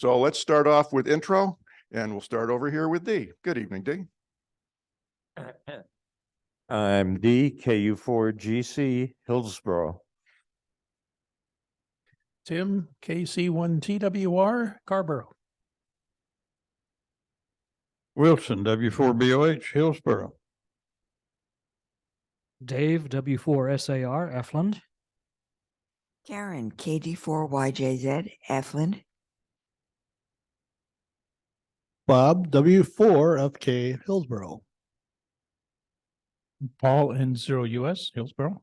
So let's start off with intro, and we'll start over here with D. Good evening, D. I'm D, KU4GC, Hillsboro. Tim, KC1TWR, Carborough. Wilson, W4BOH, Hillsboro. Dave, W4SAR, Effland. Karen, KD4YJZ, Effland. Bob, W4FK, Hillsboro. Paul, N0US, Hillsboro.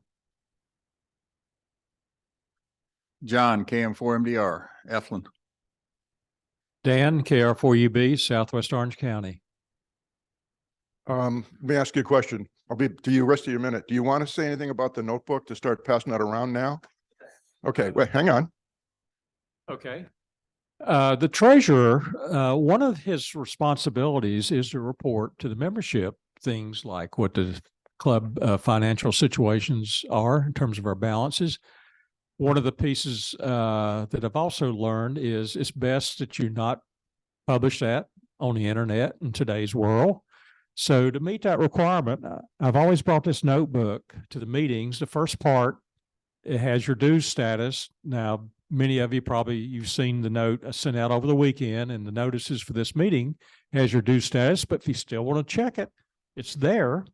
John, KM4MDR, Eflin. Dan, KR4UB, Southwest Orange County. Let me ask you a question. I'll be to you the rest of your minute. Do you want to say anything about the notebook to start passing that around now? Okay, wait, hang on. Okay. The treasurer, one of his responsibilities is to report to the membership things like what the club financial situations are in terms of our balances. One of the pieces that I've also learned is it's best that you not publish that on the internet in today's world. So to meet that requirement, I've always brought this notebook to the meetings. The first part, it has your dues status. Now, many of you you've seen the note I sent out over the weekend, and the notices for this meeting has your dues status, but if you still want to check it, it's there.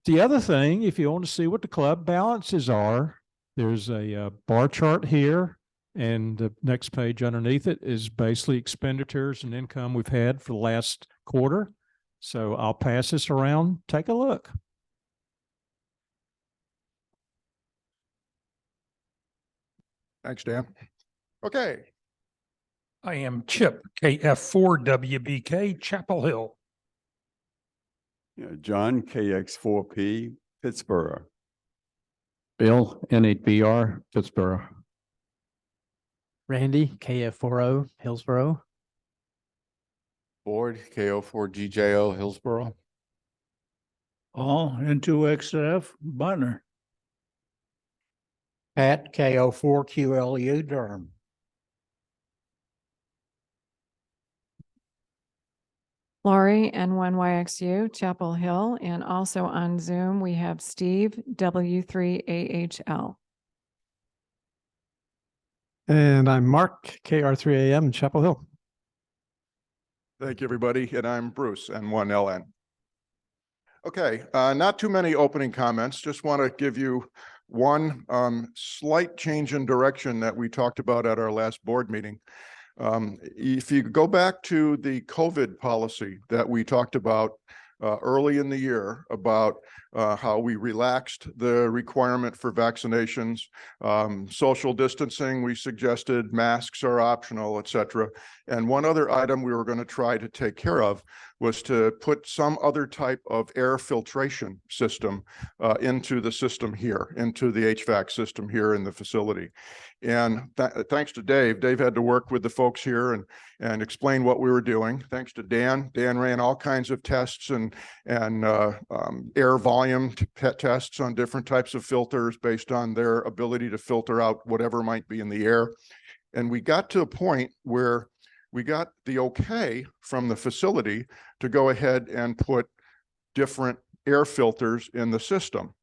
The other thing, if you want to see what the club balances are, there's a bar chart here, and the next page underneath it is basically expenditures and income we've had for the last quarter. So I'll pass this around. Take a look. Thanks, Dan. Okay. I am Chip, KF4WBK, Chapel Hill. John, KX4P, Pittsburgh. Bill, N8BR, Pittsburgh. Randy, KF40, Hillsboro. Board, KO4GJO, Hillsboro. Paul, N2XF, Butner. Pat, KO4QLU, Durham. Laurie, N1YXU, Chapel Hill, and also on Zoom, we have Steve, W3AHL. And I'm Mark, KR3AM, Chapel Hill. Thank you, everybody. And I'm Bruce, N1LN. Okay, not too many opening comments. Just want to give you one slight change in direction that we talked about at our last board meeting. If you go back to the COVID policy that we talked about early in the year about how we relaxed the requirement for vaccinations, social distancing, we suggested masks are optional, etc. And one other item we were going to try to take care of was to put some other type of air filtration system into the system here, into the HVAC system here in the facility. And thanks to Dave had to work with the folks here and explain what we were doing. Thanks to Dan ran all kinds of tests and air volume tests on different types of filters based on their ability to filter out whatever might be in the air. And we got to a point where we got the okay from the facility to go ahead and put different air filters in the system.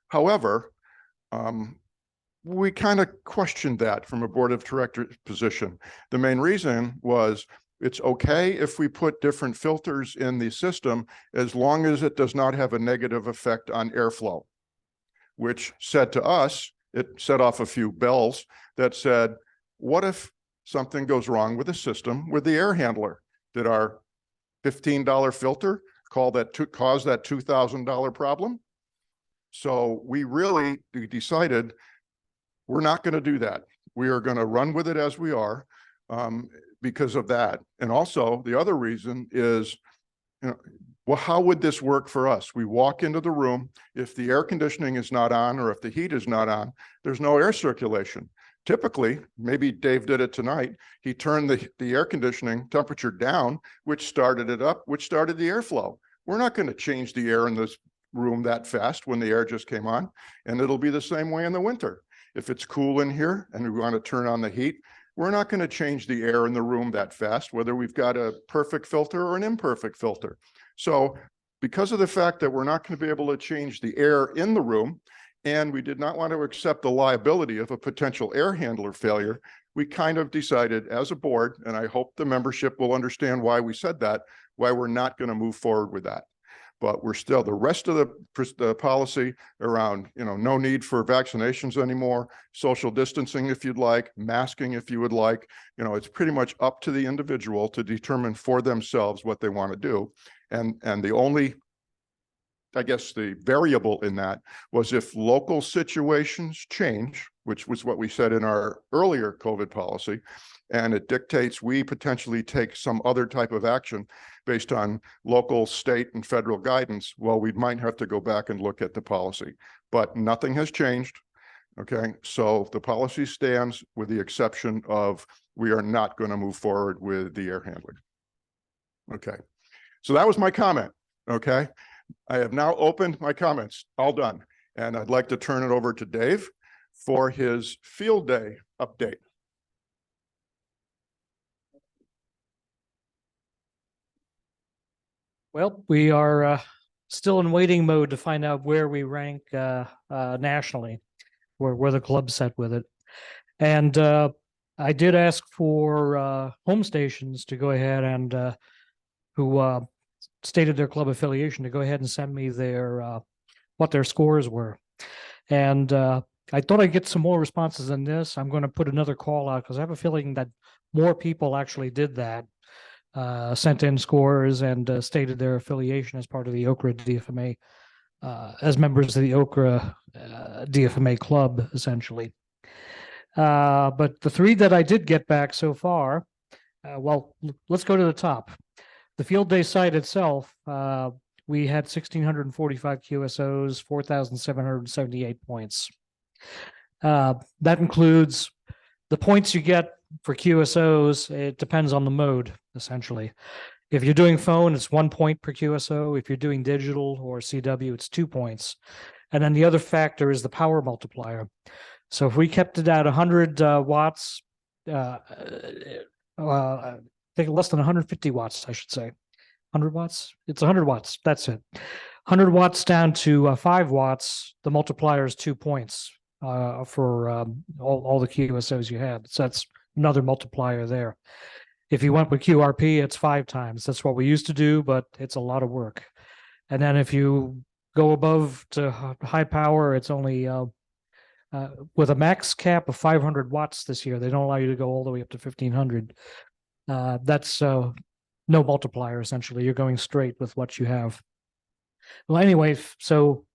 However, we kind of questioned that from a board of directors position. The main reason was it's okay if we put different filters in the system as long as it does not have a negative effect on airflow, which said to us, it set off a few bells that said, what if something goes wrong with the system with the air handler? Did our $15 filter cause that $2,000 problem? So we really decided we're not going to do that. We are going to run with it as we are because of that. And also the other reason is, well, how would this work for us? We walk into the room, if the air conditioning is not on or if the heat is not on, there's no air circulation. Typically, maybe Dave did it tonight, he turned the air conditioning temperature down, which started it up, which started the airflow. We're not going to change the air in this room that fast when the air just came on, and it'll be the same way in the winter. If it's cool in here and we want to turn on the heat, we're not going to change the air in the room that fast, whether we've got a perfect filter or an imperfect filter. So because of the fact that we're not going to be able to change the air in the room, and we did not want to accept the liability of a potential air handler failure, we kind of decided as a board, and I hope the membership will understand why we said that, why we're not going to move forward with that. But we're still, the rest of the policy around, no need for vaccinations anymore, social distancing if you'd like, masking if you would like, it's pretty much up to the individual to determine for themselves what they want to do. And the only, I guess, the variable in that was if local situations change, which was what we said in our earlier COVID policy, and it dictates we potentially take some other type of action based on local, state, and federal guidance, well, we might have to go back and look at the policy. But nothing has changed, okay? So the policy stands with the exception of we are not going to move forward with the air handling. Okay, so that was my comment, okay? I have now opened my comments, all done. And I'd like to turn it over to Dave for his field day update. Well, we are still in waiting mode to find out where we rank nationally, where the club's set with it. And I did ask for home stations to go ahead and who stated their club affiliation to go ahead and send me their what their scores were. And I thought I'd get some more responses than this. I'm going to put another call out because I have a feeling that more people actually did that, sent in scores and stated their affiliation as part of the OCRA DFMA, as members of the OCRA DFMA club, essentially. But the three that I did get back so far, well, let's go to the top. The field day site itself, we had 1,645 QSOs, 4,778 points. That includes the points you get for QSOs. It depends on the mode, essentially. If you're doing phone, it's 1 point per QSO. If you're doing digital or CW, it's 2 points. And then the other factor is the power multiplier. So if we kept it at 100 watts, I think less than 150 watts, I should say. 100 watts? It's 100 watts. That's it. 100 watts down to 5 watts. The multiplier is 2 points for all the QSOs you had. So that's another multiplier there. If you went with QRP, it's 5 times. That's what we used to do, but it's a lot of work. And then if you go above to high power, it's only with a max cap of 500 watts this year. They don't allow you to go all the way up to 1,500. That's no multiplier, essentially. You're going straight with what you have. Well, anyway, so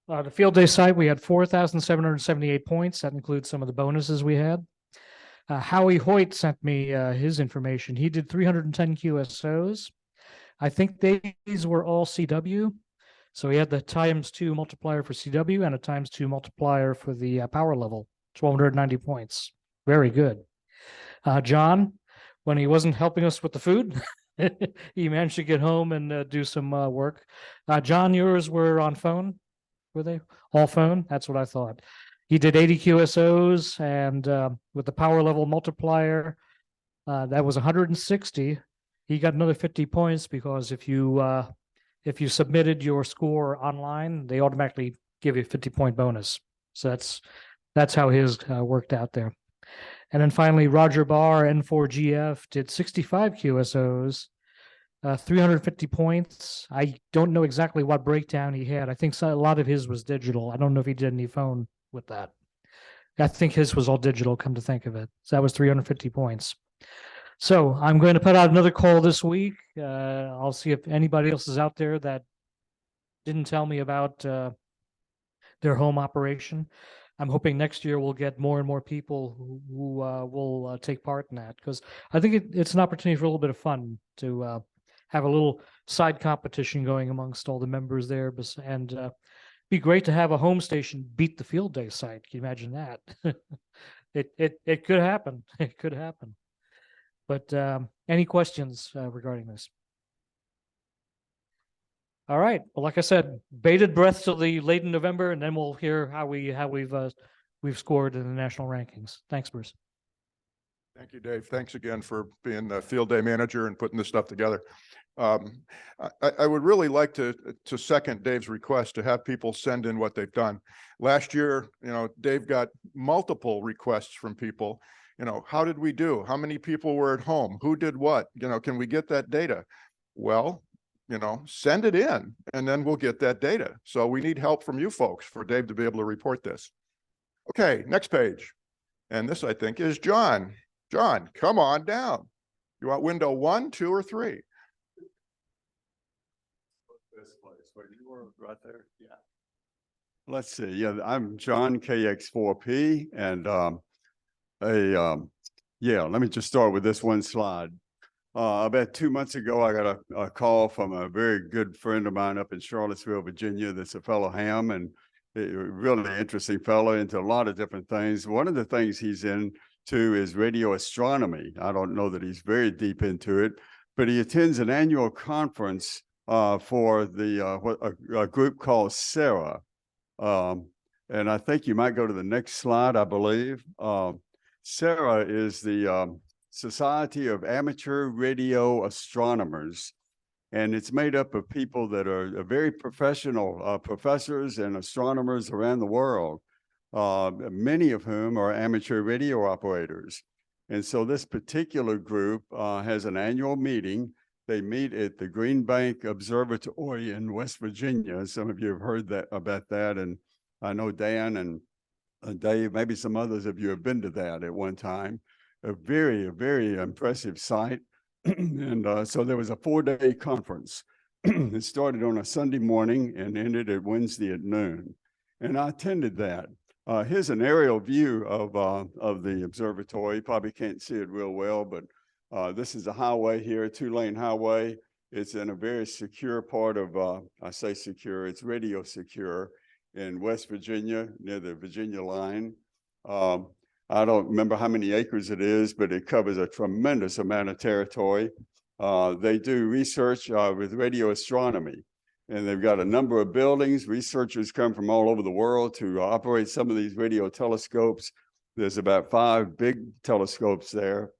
the field day site, we had 4,778 points. That includes some of the bonuses we had. Howie Hoyt sent me his information. He did 310 QSOs. I think these were all CW. So he had the ×2 multiplier for CW and a ×2 multiplier for the power level, 1,290 points. Very good. John, when he wasn't helping us with the food, he managed to get home and do some work. John, yours were on phone? Were they all phone? That's what I thought. He did 80 QSOs, and with the power level multiplier, that was 160. He got another 50 points because if you submitted your score online, they automatically give you a 50-point bonus. So that's how his worked out there. And then finally, Roger Barr, N4GF, did 65 QSOs, 350 points. I don't know exactly what breakdown he had. I think a lot of his was digital. I don't know if he did any phone with that. I think his was all digital, come to think of it. So that was 350 points. So I'm going to put out another call this week. I'll see if anybody else is out there that didn't tell me about their home operation. I'm hoping next year we'll get more and more people who will take part in that, because I think it's an opportunity for a little bit of fun to have a little side competition going amongst all the members there, and be great to have a home station beat the field day site. Can you imagine that? It could happen. It could happen. But any questions regarding this? All right. Well, like I said, bated breath till the late in November, and then we'll hear how we've scored in the national rankings. Thanks, Bruce. Thank you, Dave. Thanks again for being the field day manager and putting this stuff together. I would really like to second Dave's request to have people send in what they've done. Last year, Dave got multiple requests from people. How did we do? How many people were at home? Who did what? Can we get that data? Well, send it in and then we'll get that data. So we need help from you folks for Dave to be able to report this. Okay, next page. And this, I think, is John. John, come on down. You want window 1, 2, or 3? This place where you were right there. Yeah. Let's see. Yeah, I'm John KX4P, and yeah. Let me just start with this one slide. About 2 months ago, I got a call from a very good friend of mine up in Charlottesville, Virginia. That's a fellow Ham, and a really interesting fellow into a lot of different things. One of the things he's into is radio astronomy. I don't know that he's very deep into it, but he attends an annual conference for a group called OCRA. And I think you might go to the next slide, I believe. OCRA is the Society of Amateur Radio Astronomers, and it's made up of people that are very professional professors and astronomers around the world, many of whom are amateur radio operators. And so this particular group has an annual meeting. They meet at the Green Bank Observatory in West Virginia. Some of you have heard about that, and I know Dan and Dave, maybe some others of you have been to that at one time. A very impressive site. And so there was a 4-day conference. It started on a Sunday morning and ended at Wednesday at noon. And I attended that. Here's an aerial view of the observatory. You probably can't see it real well, but this is a highway here, 2-lane highway. It's in a very secure part of, I say secure, it's radio secure in West Virginia, near the Virginia line. I don't remember how many acres it is, but it covers a tremendous amount of territory. They do research with radio astronomy, and they've got a number of buildings. Researchers come from all over the world to operate some of these radio telescopes. There's about 5 big telescopes there.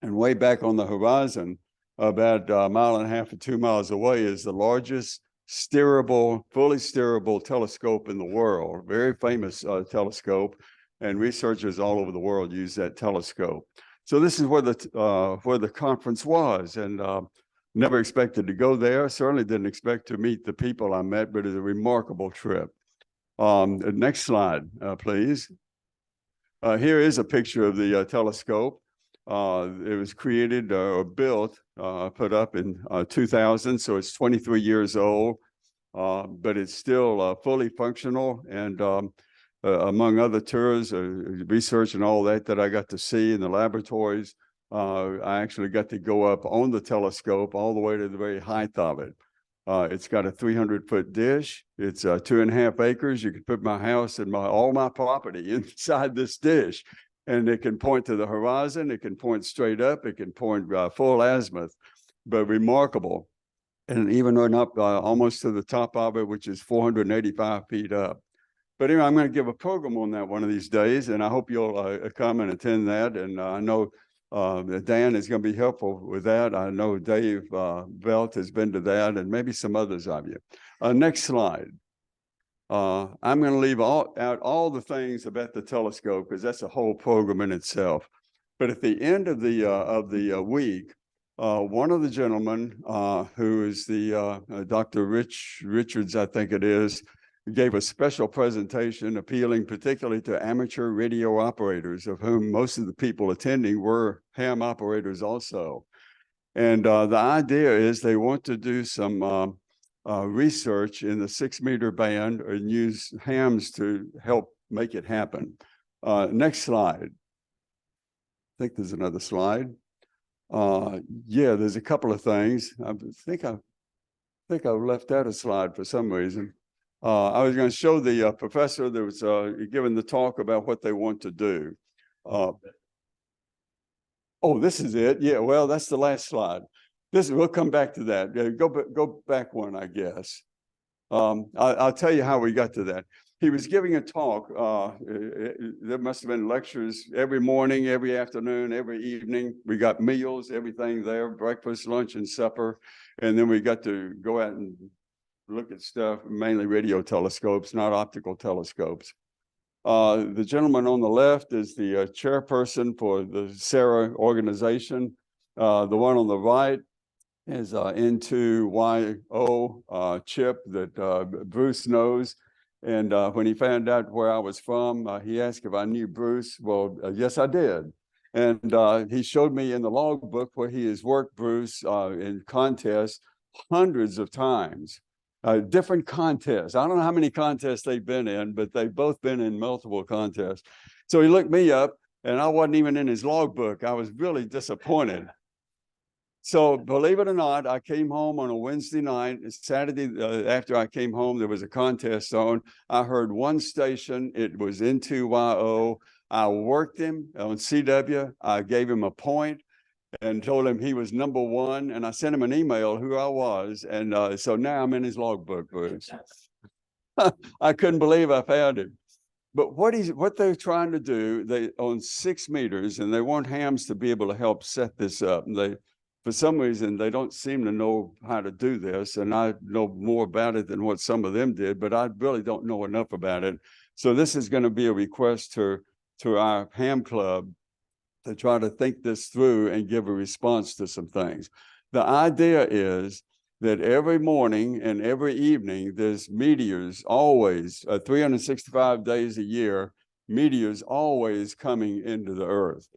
And way back on the horizon, about 1.5 miles to 2 miles away, is the largest fully steerable telescope in the world. Very famous telescope. And researchers all over the world use that telescope. So this is where the conference was, and never expected to go there. Certainly didn't expect to meet the people I met, but it's a remarkable trip. Next slide, please. Here is a picture of the telescope. It was created or built, put up in 2000, so it's 23 years old, but it's still fully functional. And among other tours, research and all that I got to see in the laboratories, I actually got to go up on the telescope all the way to the very height of it. It's got a 300-foot dish. It's 2.5 acres. You could put my house and all my property inside this dish, and it can point to the horizon. It can point straight up. It can point full azimuth, but remarkable. And even went up almost to the top of it, which is 485 feet up. But anyway, I'm going to give a program on that one of these days, and I hope you'll come and attend that. And I know Dan is going to be helpful with that. I know Dave Belt has been to that, and maybe some others of you. Next slide. I'm going to leave out all the things about the telescope because that's a whole program in itself. But at the end of the week, one of the gentlemen, who is the Dr. Richards, I think it is, gave a special presentation appealing particularly to amateur radio operators, of whom most of the people attending were ham operators also. And the idea is they want to do some research in the 6-meter band and use hams to help make it happen. Next slide. I think there's another slide. Yeah, there's a couple of things. I think I left out a slide for some reason. I was going to show the professor that was giving the talk about what they want to do. Oh, this is it. Yeah, well, that's the last slide. We'll come back to that. Yeah, go back one, I guess. I'll tell you how we got to that. he was giving a talk. There must have been lectures every morning, every afternoon, every evening. We got meals, everything there, breakfast, lunch, and supper. And then we got to go out and look at stuff, mainly radio telescopes, not optical telescopes. The gentleman on the left is the chairperson for the SARA organization. The one on the right is N2YO Chip that Bruce knows. And when he found out where I was from, he asked if I knew Bruce. Well, yes, I did. And he showed me in the logbook where he has worked Bruce in contests hundreds of times. Different contests. I don't know how many contests they've been in, but they've both been in multiple contests. So he looked me up, and I wasn't even in his logbook. I was really disappointed. So believe it or not, I came home on a Wednesday night. Saturday, after I came home, there was a contest on. I heard one station. It was N2YO. I worked him on CW. I gave him a point and told him he was number one. And I sent him an email who I was. And so now I'm in his logbook, Bruce. I couldn't believe I found him. But what they're trying to do, they on 6 meters, and they want hams to be able to help set this up. And for some reason, they don't seem to know how to do this. And I know more about it than what some of them did, but I really don't know enough about it. So this is going to be a request to our ham club to try to think this through and give a response to some things. The idea is that every morning and every evening, there's meteors always, 365 days a year, meteors always coming into the earth.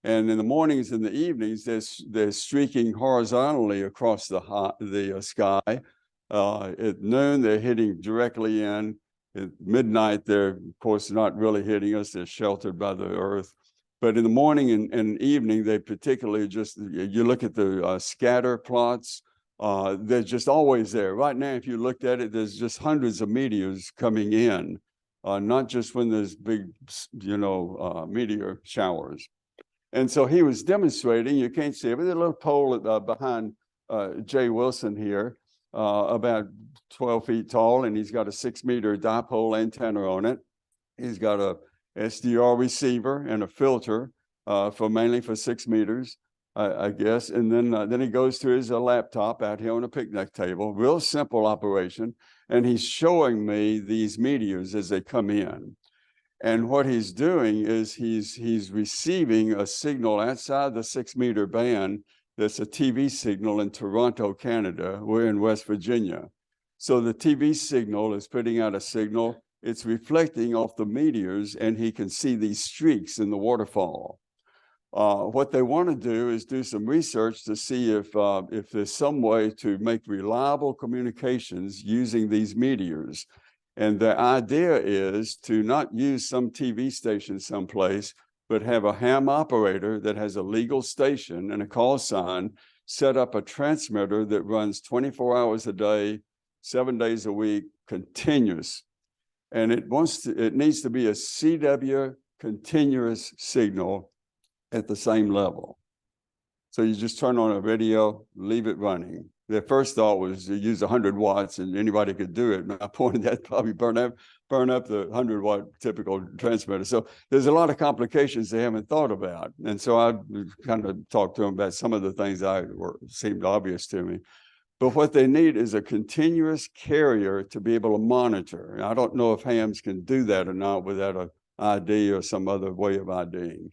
And in the mornings and the evenings, they're streaking horizontally across the sky. At noon, they're hitting directly in. At midnight, they're, of course, not really hitting us. They're sheltered by the earth. But in the morning and evening, they particularly just, you look at the scatter plots, they're just always there. Right now, if you looked at it, there's just hundreds of meteors coming in, not just when there's big, meteor showers. And so he was demonstrating, you can't see it, but there's a little pole behind Jay Wilson here, about 12 feet tall, and he's got a 6-meter dipole antenna on it. He's got a SDR receiver and a filter mainly for 6 meters, I guess. And then he goes to his laptop out here on a picnic table, real simple operation. And he's showing me these meteors as they come in. And what he's doing is he's receiving a signal outside the 6-meter band. That's a TV signal in Toronto, Canada. We're in West Virginia. So the TV signal is putting out a signal. It's reflecting off the meteors, and he can see these streaks in the waterfall. What they want to do is do some research to see if there's some way to make reliable communications using these meteors. And the idea is to not use some TV station someplace, but have a ham operator that has a legal station and a call sign, set up a transmitter that runs 24 hours a day, 7 days a week, continuous. And it needs to be a CW continuous signal at the same level. So you just turn on a radio, leave it running. Their first thought was to use 100 watts and anybody could do it. My point is that probably burn up the 100-watt typical transmitter. So there's a lot of complications they haven't thought about. And so I kind of talked to them about some of the things seemed obvious to me. But what they need is a continuous carrier to be able to monitor. And I don't know if hams can do that or not without an ID or some other way of IDing.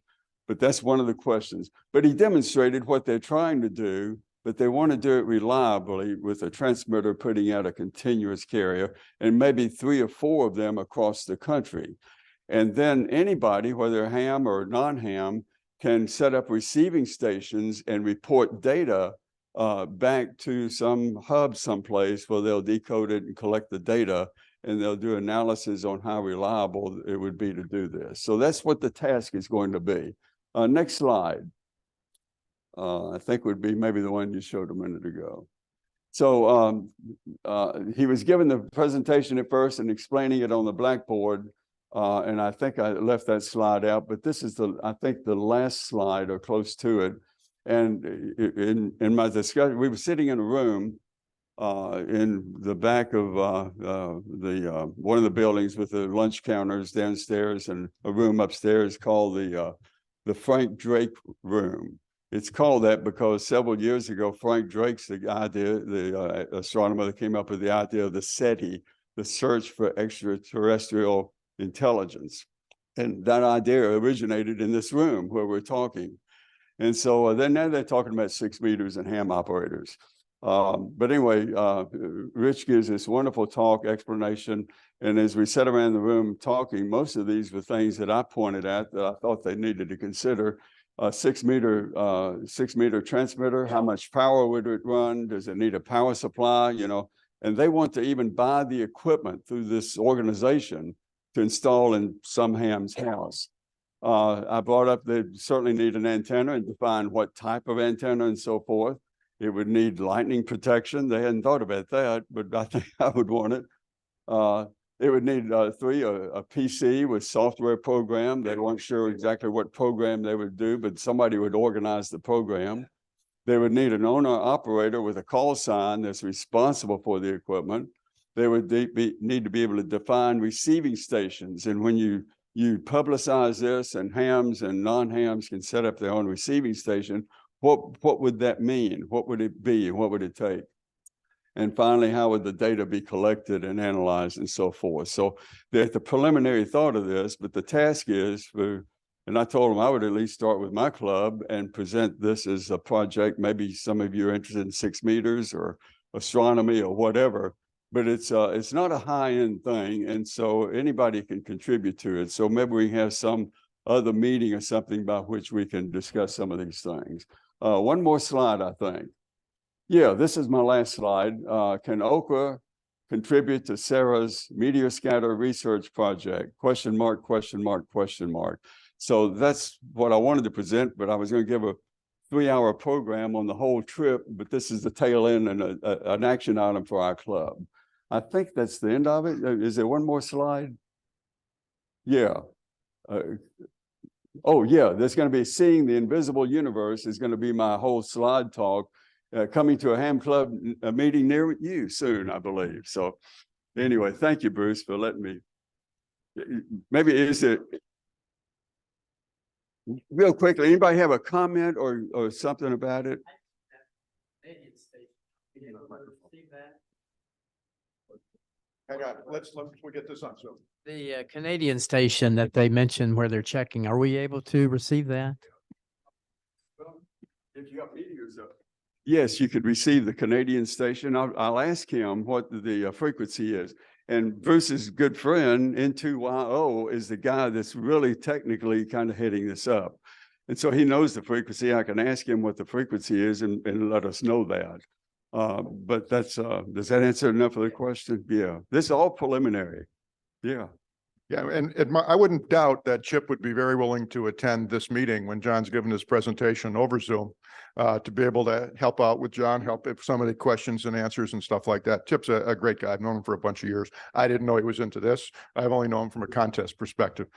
But that's one of the questions. But he demonstrated what they're trying to do, but they want to do it reliably with a transmitter putting out a continuous carrier and maybe 3 or 4 of them across the country. And then anybody, whether ham or non-ham, can set up receiving stations and report data back to some hub someplace where they'll decode it and collect the data, and they'll do analysis on how reliable it would be to do this. So that's what the task is going to be. Next slide. I think would be maybe the one you showed a minute ago. So he was given the presentation at first and explaining it on the blackboard. And I think I left that slide out, but this is I think the last slide or close to it. And in my discussion, we were sitting in a room in the back of one of the buildings with the lunch counters downstairs and a room upstairs called the Frank Drake Room. It's called that because several years ago, Frank Drake's the astronomer that came up with the idea of the SETI, the search for extraterrestrial intelligence. And that idea originated in this room where we're talking. And so then now they're talking about 6 meters and ham operators. But anyway, Rich gives this wonderful talk explanation. And as we sat around the room talking, most of these were things that I pointed at that I thought they needed to consider. 6 meter transmitter, how much power would it run? Does it need a power supply? You know, and they want to even buy the equipment through this organization to install in some ham's house. I brought up they certainly need an antenna and define what type of antenna and so forth. It would need lightning protection. They hadn't thought about that, but I think I would want it. It would need a PC with software program. They weren't sure exactly what program they would do, but somebody would organize the program. They would need an owner operator with a call sign that's responsible for the equipment. They would need to be able to define receiving stations. And when you publicize this and hams and non-hams can set up their own receiving station, what would that mean? What would it be? What would it take? And finally, how would the data be collected and analyzed and so forth? So they're at the preliminary thought of this, but the task is and I told them I would at least start with my club and present this as a project. Maybe some of you are interested in 6 meters or astronomy or whatever, but it's not a high-end thing. And so anybody can contribute to it. So maybe we have some other meeting or something by which we can discuss some of these things. One more slide, I think. Yeah, this is my last slide. Can OCRA contribute to Sarah's meteor scatter research project? Question mark, question mark, question mark. So that's what I wanted to present, but I was going to give a 3-hour program on the whole trip, but this is the tail end and an action item for our club. I think that's the end of it. Is there one more slide? Yeah. Oh yeah, there's going to be Seeing the Invisible Universe is going to be my whole slide talk. Coming to a ham club meeting near you soon, I believe. So anyway, thank you, Bruce, for letting me. Maybe is it real quickly, anybody have a comment or something about it? Hang on, let's we get this on Zoom. The Canadian station that they mentioned where they're checking, are we able to receive that? If you got meteors up. Yes, you could receive the Canadian station. I'll ask him what the frequency is. And Bruce's good friend, N2YO, is the guy that's really technically kind of heading this up. And so he knows the frequency. I can ask him what the frequency is and let us know that. But that's, does that answer enough of the question? Yeah, this is all preliminary. Yeah. Yeah, and I wouldn't doubt that Chip would be very willing to attend this meeting when John's given his presentation over Zoom to be able to help out with John, help if some of the questions and answers and stuff like that. Chip's a great guy. I've known him for a bunch of years. I didn't know he was into this. I've only known him from a contest perspective.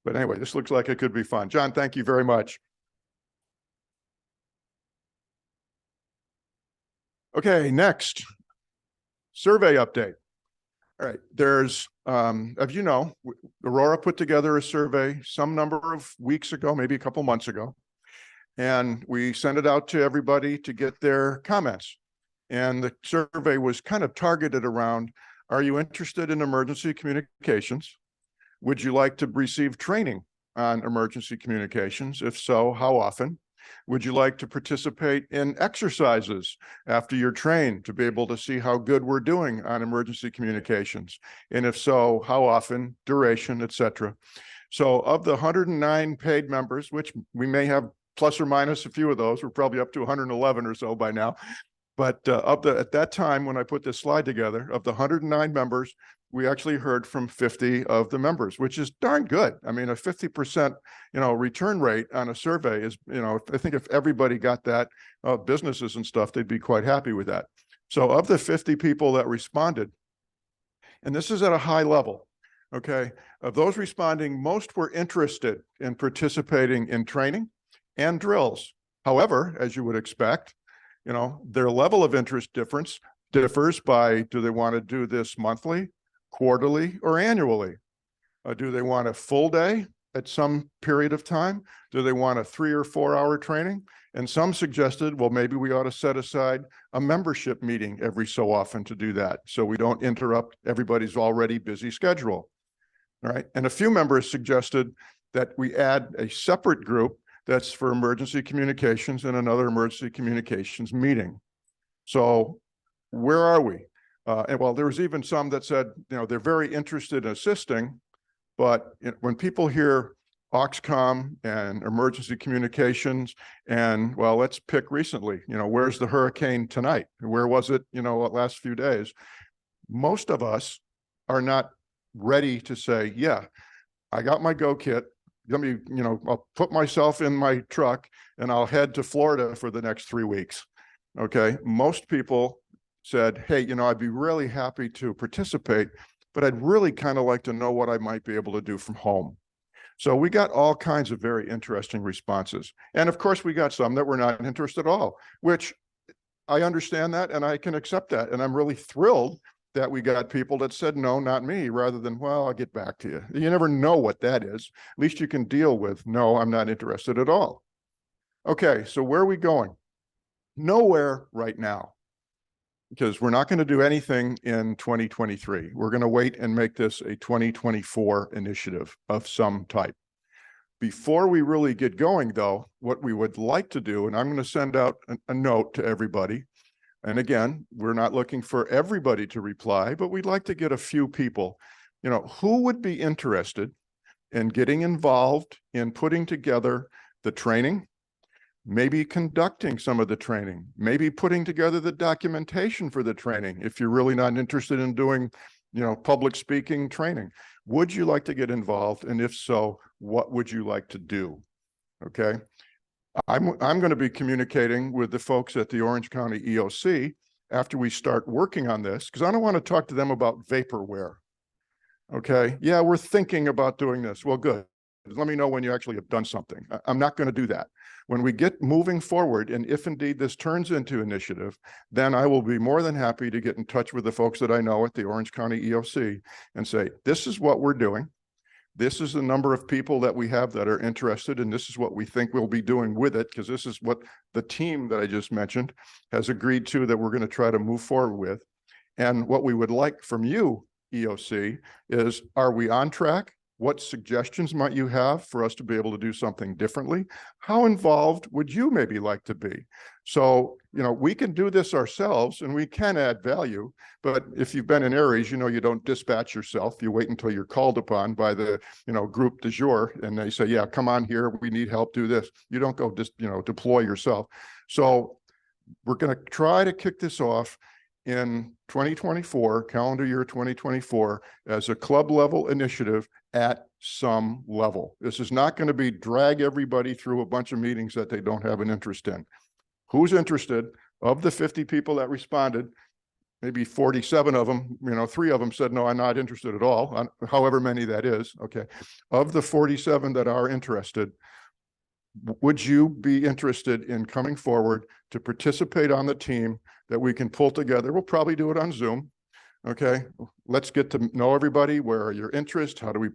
But anyway, this looks like it could be fun. John, thank you very much. Okay, next, survey update. All right, there's, as you know, Aurora put together a survey some number of weeks ago, maybe a couple months ago, and we sent it out to everybody to get their comments. And the survey was kind of targeted around, are you interested in emergency communications? Would you like to receive training on emergency communications? If so, how often? Would you like to participate in exercises after you're trained to be able to see how good we're doing on emergency communications? And if so, how often, duration, etc. So of the 109 paid members, which we may have plus or minus a few of those, we're probably up to 111 or so by now. But at that time, when I put this slide together, of the 109 members, we actually heard from 50 of the members, which is darn good. I mean, a 50%, return rate on a survey is, I think if everybody got that, businesses and stuff, they'd be quite happy with that. So of the 50 people that responded, and this is at a high level, okay, of those responding, most were interested in participating in training and drills. However, as you would expect, their level of interest difference, differs by, do they want to do this monthly, quarterly, or annually? Do they want a full day at some period of time? Do they want a 3 or 4 hour training? And some suggested, well, maybe we ought to set aside a membership meeting every so often to do that, so we don't interrupt everybody's already busy schedule. All right. And a few members suggested that we add a separate group that's for emergency communications and another emergency communications meeting. So where are we? And well, there was even some that said, they're very interested in assisting, but when people hear Oxcom and emergency communications, and well, let's pick recently, where's the hurricane tonight? Where was it, the last few days? Most of us are not ready to say, yeah, I got my go kit. Let me, I'll put myself in my truck and I'll head to Florida for the next 3 weeks. Okay. Most people said, hey, I'd be really happy to participate, but I'd really kind of like to know what I might be able to do from home. So we got all kinds of very interesting responses. And of course, we got some that were not interested at all, which I understand that and I can accept that. And I'm really thrilled that we got people that said, no, not me, rather than, well, I'll get back to you. You never know what that is. At least you can deal with, no, I'm not interested at all. Okay, so where are we going? Nowhere right now, because we're not going to do anything in 2023. We're going to wait and make this a 2024 initiative of some type. Before we really get going, though, what we would like to do, and I'm going to send out a note to everybody. And again, we're not looking for everybody to reply, but we'd like to get a few people, who would be interested in getting involved in putting together the training, maybe conducting some of the training, maybe putting together the documentation for the training. If you're really not interested in doing, public speaking training, would you like to get involved? And if so, what would you like to do? Okay. I'm going to be communicating with the folks at the Orange County EOC after we start working on this, because I don't want to talk to them about vaporware. Okay. Yeah, we're thinking about doing this. Well, good. Let me know when you actually have done something. I'm not going to do that. When we get moving forward, and if indeed this turns into initiative, then I will be more than happy to get in touch with the folks that I know at the Orange County EOC and say, this is what we're doing. This is the number of people that we have that are interested, and this is what we think we'll be doing with it, because this is what the team that I just mentioned has agreed to that we're going to try to move forward with. And what we would like from you, EOC, is, are we on track? What suggestions might you have for us to be able to do something differently? How involved would you maybe like to be? So, we can do this ourselves and we can add value, but if you've been in Aries, you don't dispatch yourself. You wait until you're called upon by the, group du jour, and they say, yeah, come on here. We need help, do this. You don't go just, deploy yourself. So we're going to try to kick this off in 2024, calendar year 2024, as a club level initiative at some level. This is not going to be drag everybody through a bunch of meetings that they don't have an interest in. Who's interested? Of the 50 people that responded, maybe 47 of them, 3 of them said, no, I'm not interested at all, however many that is. Okay. Of the 47 that are interested, would you be interested in coming forward to participate on the team that we can pull together? We'll probably do it on Zoom. Okay. Let's get to know everybody. Where are your interests? How do we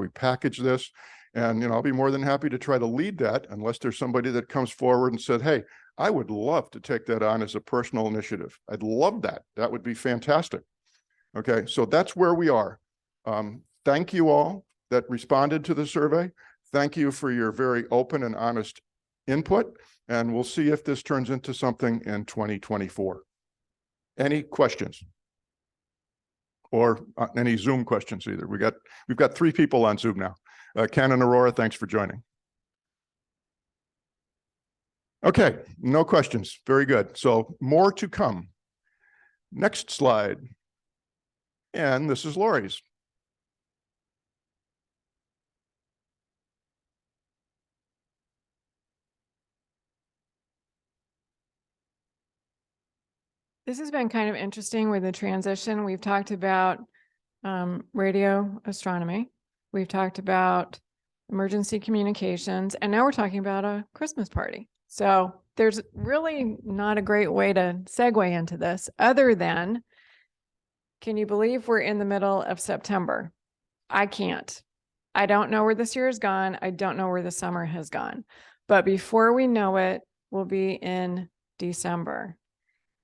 package this? And, I'll be more than happy to try to lead that, unless there's somebody that comes forward and said, hey, I would love to take that on as a personal initiative. I'd love that. That would be fantastic. Okay. So that's where we are. Thank you all that responded to the survey. Thank you for your very open and honest input. And we'll see if this turns into something in 2024. Any questions? Or any Zoom questions either? We've got 3 people on Zoom now. Ken and Aurora, thanks for joining. Okay, no questions. Very good. So more to come. Next slide. And this is Lori's. This has been kind of interesting with the transition. We've talked about radio astronomy. We've talked about emergency communications, and now we're talking about a Christmas party. So there's really not a great way to segue into this other than, can you believe we're in the middle of September? I can't. I don't know where this year has gone. I don't know where the summer has gone. But before we know it, we'll be in December.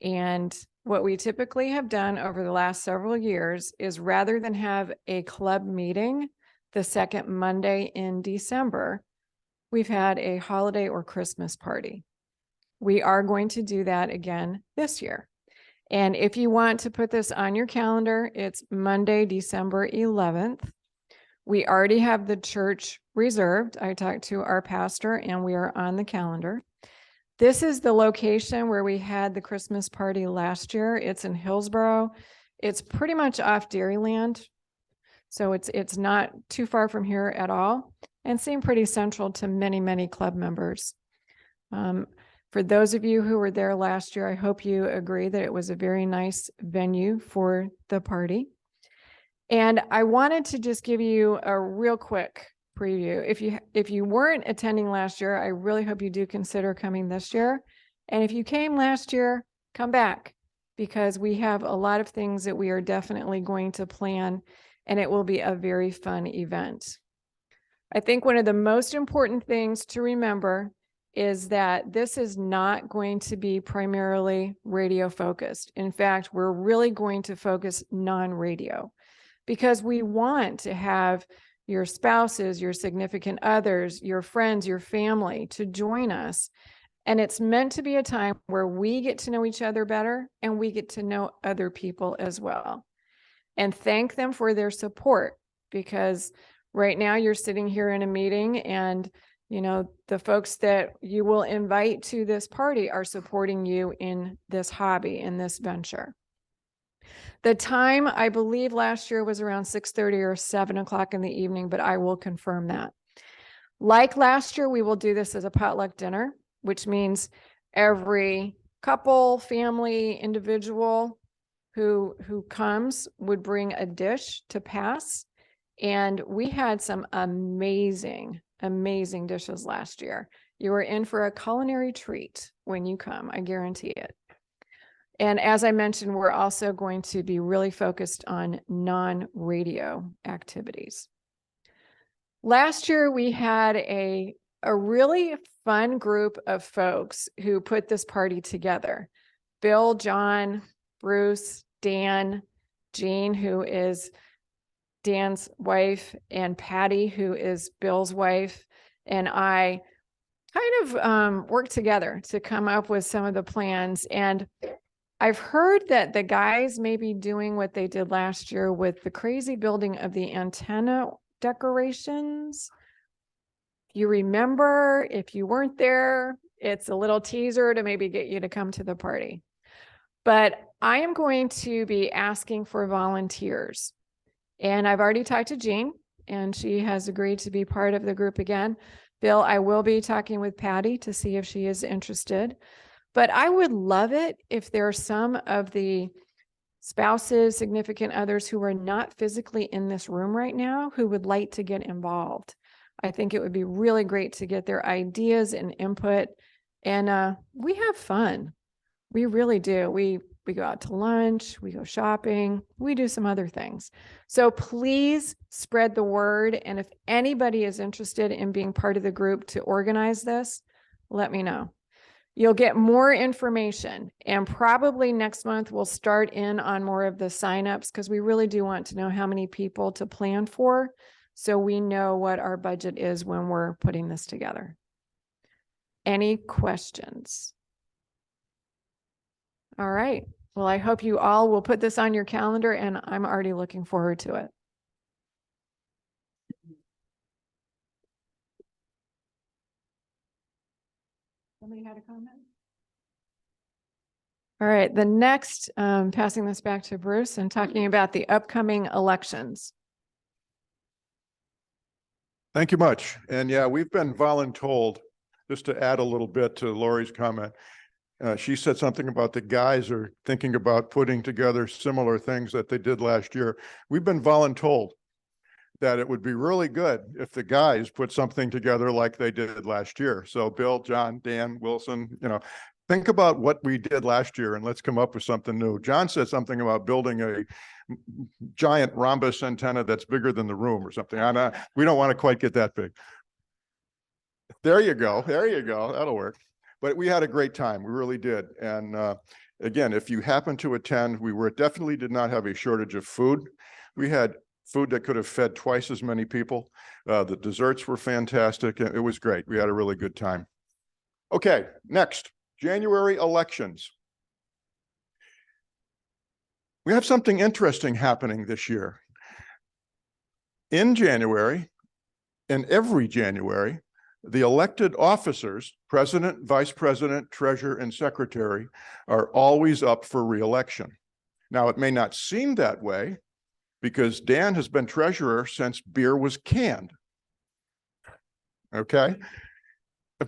And what we typically have done over the last several years is rather than have a club meeting the second Monday in December, we've had a holiday or Christmas party. We are going to do that again this year. And if you want to put this on your calendar, it's Monday, December 11th. We already have the church reserved. I talked to our pastor and we are on the calendar. This is the location where we had the Christmas party last year. It's in Hillsborough. It's pretty much off Dairyland. So it's not too far from here at all and seemed pretty central to many, many club members. For those of you who were there last year, I hope you agree that it was a very nice venue for the party. And I wanted to just give you a real quick preview. If you weren't attending last year, I really hope you do consider coming this year. And if you came last year, come back, because we have a lot of things that we are definitely going to plan, and it will be a very fun event. I think one of the most important things to remember is that this is not going to be primarily radio focused. In fact, we're really going to focus non-radio, because we want to have your spouses, your significant others, your friends, your family to join us. And it's meant to be a time where we get to know each other better and we get to know other people as well. And thank them for their support, because right now you're sitting here in a meeting and the folks that you will invite to this party are supporting you in this hobby, in this venture. The time, I believe last year was around 6:30 or 7 o'clock in the evening, but I will confirm that. Like last year, we will do this as a potluck dinner, which means every couple, family, individual who comes would bring a dish to pass. And we had some amazing dishes last year. You are in for a culinary treat when you come, I guarantee it. And as I mentioned, we're also going to be really focused on non-radio activities. Last year, we had a really fun group of folks who put this party together. Bill, John, Bruce, Dan, Jean, who is Dan's wife, and Patty, who is Bill's wife, and I kind of worked together to come up with some of the plans. And I've heard that the guys may be doing what they did last year with the crazy building of the antenna decorations. If you remember, if you weren't there, it's a little teaser to maybe get you to come to the party. But I am going to be asking for volunteers. And I've already talked to Jean, and she has agreed to be part of the group again. Bill, I will be talking with Patty to see if she is interested. But I would love it if there are some of the spouses, significant others who are not physically in this room right now who would like to get involved. I think it would be really great to get their ideas and input. And we have fun. We really do. We go out to lunch, we go shopping, we do some other things. So please spread the word. And if anybody is interested in being part of the group to organize this, let me know. You'll get more information, and probably next month we'll start in on more of the signups, because we really do want to know how many people to plan for, so we know what our budget is when we're putting this together. Any questions? All right. Well, I hope you all will put this on your calendar, and I'm already looking forward to it. Somebody had a comment? All right. The next, passing this back to Bruce and talking about the upcoming elections. Thank you much. And yeah, we've been voluntold, just to add a little bit to Lori's comment. She said something about the guys are thinking about putting together similar things that they did last year. We've been voluntold that it would be really good if the guys put something together like they did last year. So Bill, John, Dan, Wilson, think about what we did last year and let's come up with something new. John said something about building a giant rhombus antenna that's bigger than the room or something. We don't want to quite get that big. There you go. There you go. That'll work. But we had a great time. We really did. And again, if you happen to attend, definitely did not have a shortage of food. We had food that could have fed twice as many people. The desserts were fantastic. It was great. We had a really good time. Okay, next, January elections. We have something interesting happening this year. In January, and every January, the elected officers, president, vice president, treasurer, and secretary, are always up for re-election. Now, it may not seem that way because Dan has been treasurer since beer was canned. Okay?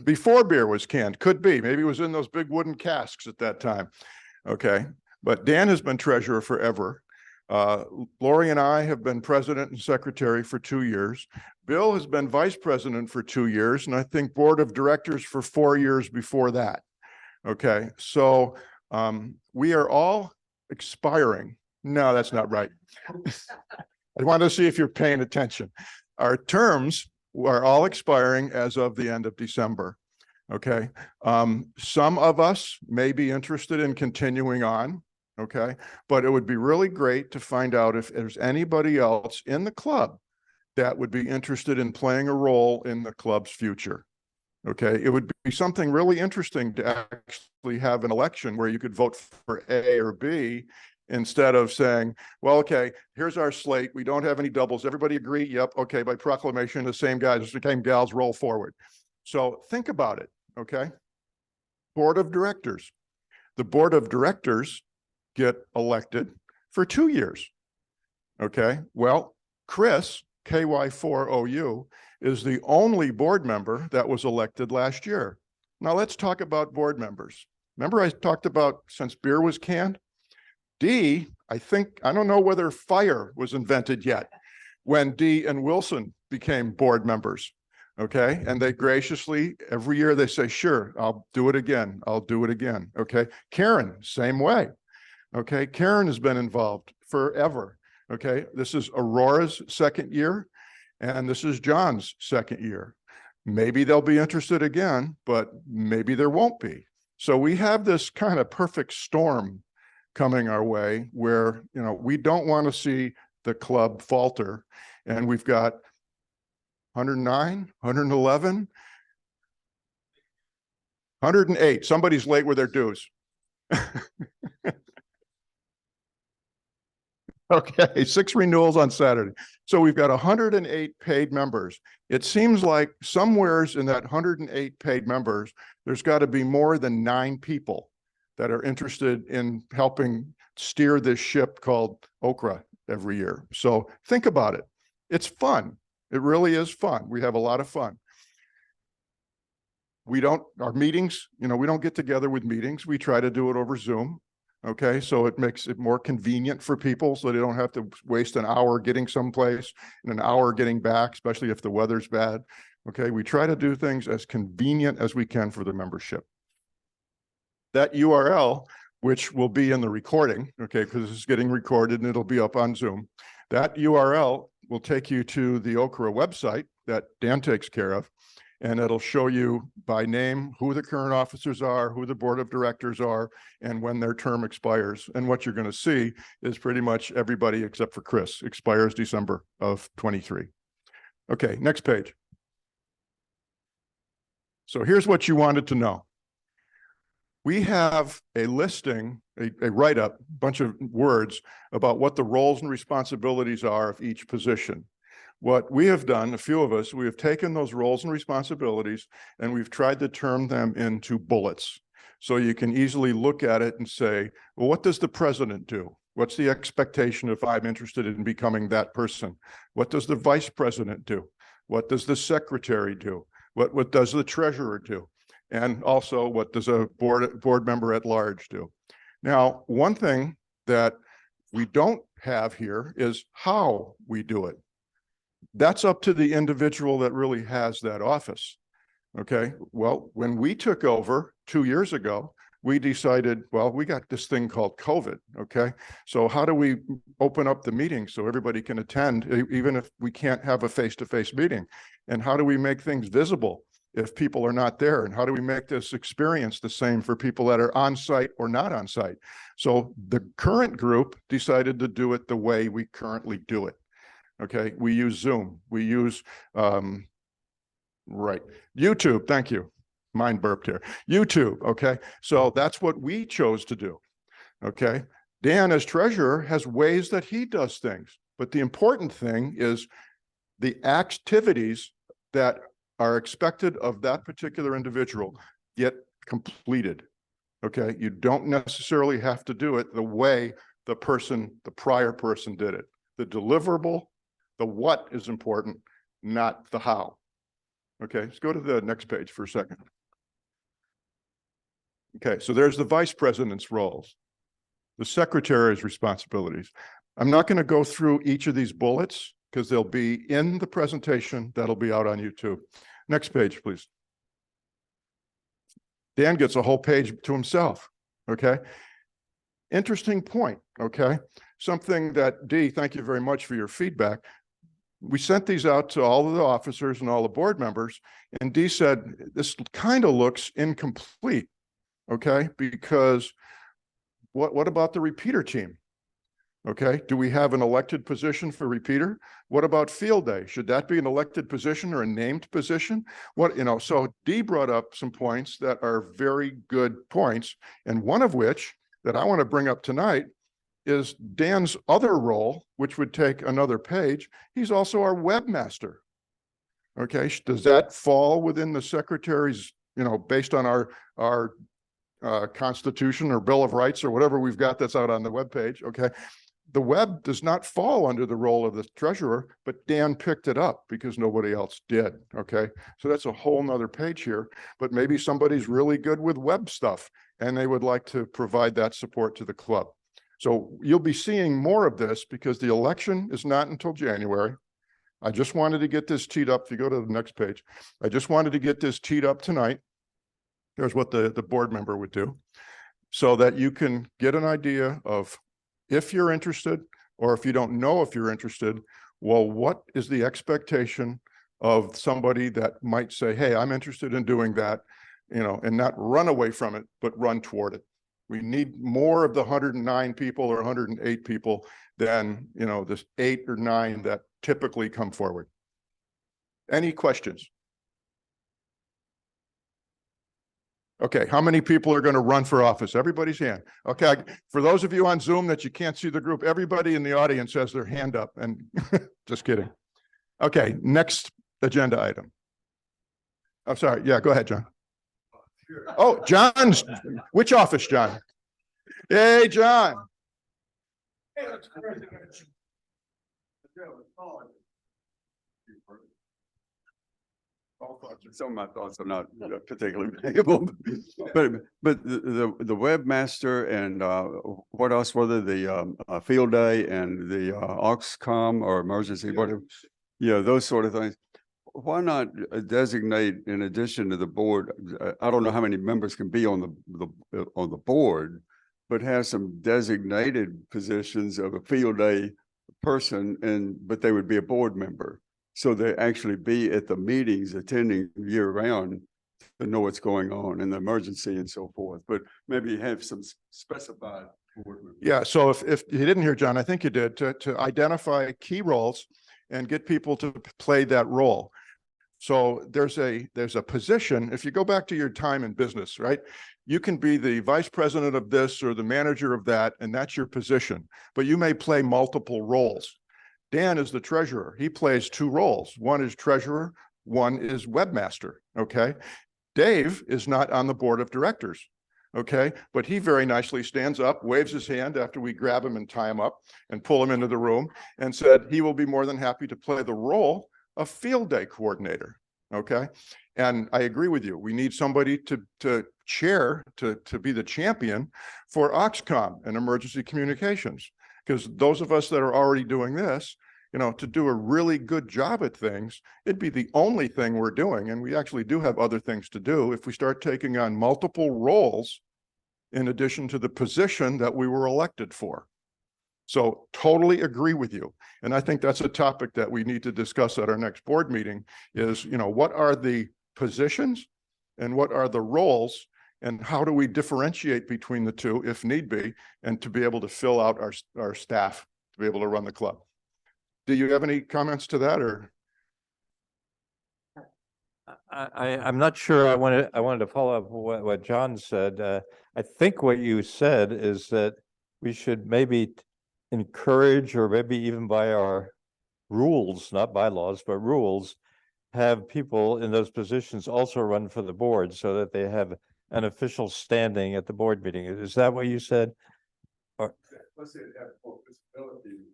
Before beer was canned, could be. Maybe it was in those big wooden casks at that time. Okay? But Dan has been treasurer forever. Lori and I have been president and secretary for 2 years. Bill has been vice president for 2 years, and I think board of directors for 4 years before that. Okay, so we are all expiring. No, that's not right. I want to see if you're paying attention. Our terms are all expiring as of the end of December. Okay, some of us may be interested in continuing on. Okay, but it would be really great to find out if there's anybody else in the club that would be interested in playing a role in the club's future. Okay, it would be something really interesting to actually have an election where you could vote for A or B instead of saying, well, okay, here's our slate. We don't have any doubles. Everybody agree? Yep. Okay, by proclamation, the same guys, the same gals roll forward. So think about it. Okay, board of directors. The board of directors get elected for 2 years. Okay, well, Chris, KY4OU, is the only board member that was elected last year. Now let's talk about board members. Remember I talked about since beer was canned? D, I don't know whether fire was invented yet when D and Wilson became board members. Okay, and they graciously, every year they say, sure, I'll do it again. I'll do it again. Okay, Karen, same way. Okay, Karen has been involved forever. Okay, this is Aurora's second year, and this is John's second year. Maybe they'll be interested again, but maybe there won't be. So we have this kind of perfect storm coming our way where, we don't want to see the club falter. And we've got 109, 111, 108. Somebody's late with their dues. Okay, 6 renewals on Saturday. So we've got 108 paid members. It seems like somewheres in that 108 paid members, there's got to be more than 9 people that are interested in helping steer this ship called OCRA every year. So think about it. It's fun. It really is fun. We have a lot of fun. Our meetings, we don't get together with meetings. We try to do it over Zoom. Okay, so it makes it more convenient for people so they don't have to waste an hour getting someplace and an hour getting back, especially if the weather's bad. Okay, we try to do things as convenient as we can for the membership. That URL, which will be in the recording, okay, because this is getting recorded and it'll be up on Zoom. That URL will take you to the OCRA website that Dan takes care of, and it'll show you by name who the current officers are, who the board of directors are, and when their term expires. And what you're going to see is pretty much everybody except for Chris expires December of 23. Okay, next page. So here's what you wanted to know. We have a listing, a write-up, bunch of words about what the roles and responsibilities are of each position. What we have done, a few of us, we have taken those roles and responsibilities and we've tried to turn them into bullets. So you can easily look at it and say, well, what does the president do? What's the expectation if I'm interested in becoming that person? What does the vice president do? What does the secretary do? What does the treasurer do? And also, what does a board member at large do? Now, one thing that we don't have here is how we do it. That's up to the individual that really has that office. Okay, well, when we took over 2 years ago, we decided, well, we got this thing called COVID. Okay, so how do we open up the meeting so everybody can attend, even if we can't have a face-to-face meeting? And how do we make things visible if people are not there? And how do we make this experience the same for people that are on site or not on site? So the current group decided to do it the way we currently do it. Okay, we use Zoom, we use right, YouTube, thank you. Mine burped here. YouTube, okay? So that's what we chose to do, okay? Dan, as treasurer, has ways that he does things, but the important thing is the activities that are expected of that particular individual get completed, okay? You don't necessarily have to do it the way the prior person did it. The deliverable, the what is important, not the how. Okay, let's go to the next page for a second. Okay, so there's the vice president's roles, the secretary's responsibilities. I'm not going to go through each of these bullets because they'll be in the presentation that'll be out on YouTube. Next page, please. Dan gets a whole page to himself, okay? Interesting point, okay? Something that, Dee, thank you very much for your feedback. We sent these out to all of the officers and all the board members, and Dee said, this kind of looks incomplete, okay? Because what about the repeater team? Okay, do we have an elected position for repeater? What about field day? Should that be an elected position or a named position? So Dee brought up some points that are very good points, and one of which that I want to bring up tonight is Dan's other role, which would take another page. He's also our webmaster. Okay, does that fall within the secretary's, based on our Constitution or Bill of Rights or whatever we've got that's out on the webpage? Okay, the web does not fall under the role of the treasurer, but Dan picked it up because nobody else did. Okay, so that's a whole nother page here, but maybe somebody's really good with web stuff and they would like to provide that support to the club. So you'll be seeing more of this because the election is not until January. I just wanted to get this teed up. If you go to the next page, I just wanted to get this teed up tonight. Here's what the board member would do so that you can get an idea of if you're interested, or if you don't know if you're interested, well, what is the expectation of somebody that might say, hey, I'm interested in doing that, and not run away from it, but run toward it. We need more of the 109 people or 108 people than, this 8 or 9 that typically come forward. Any questions? Okay, how many people are going to run for office? Everybody's hand. Okay, for those of you on Zoom that you can't see the group, everybody in the audience has their hand up, and just kidding. Okay, next agenda item. I'm sorry. Yeah, go ahead, John. Oh, John's, which office, John? Hey, John. Some of my thoughts are not particularly valuable, but the webmaster and what else? Whether the field day and the OCSCOM or emergency, whatever, those sort of things. Why not designate, in addition to the board? I don't know how many members can be on the board, but have some designated positions of a field day person, but they would be a board member. So they actually be at the meetings, attending year round to know what's going on in the emergency and so forth, but maybe have some specified board members. Yeah, so if you didn't hear, John, I think you did, to identify key roles and get people to play that role. So there's a position, if you go back to your time in business, right? You can be the vice president of this or the manager of that, and that's your position, but you may play multiple roles. Dan is the treasurer. He plays 2 roles. One is treasurer, one is webmaster, okay? Dave is not on the board of directors, okay? But he very nicely stands up, waves his hand after we grab him and tie him up and pull him into the room, and said he will be more than happy to play the role of field day coordinator, okay? And I agree with you. We need somebody to chair, to be the champion for OCSCOM and emergency communications, because those of us that are already doing this to do a really good job at things, it'd be the only thing we're doing. And we actually do have other things to do if we start taking on multiple roles in addition to the position that we were elected for. So totally agree with you. And I think that's a topic that we need to discuss at our next board meeting is, what are the positions and what are the roles and how do we differentiate between the two if need be, and to be able to fill out our staff to be able to run the club. Do you have any comments to that or? I'm not sure. I wanted to follow up what John said. I think what you said is that we should maybe encourage, or maybe even by our rules, not bylaws, but rules, have people in those positions also run for the board so that they have an official standing at the board meeting. Is that what you said? Or,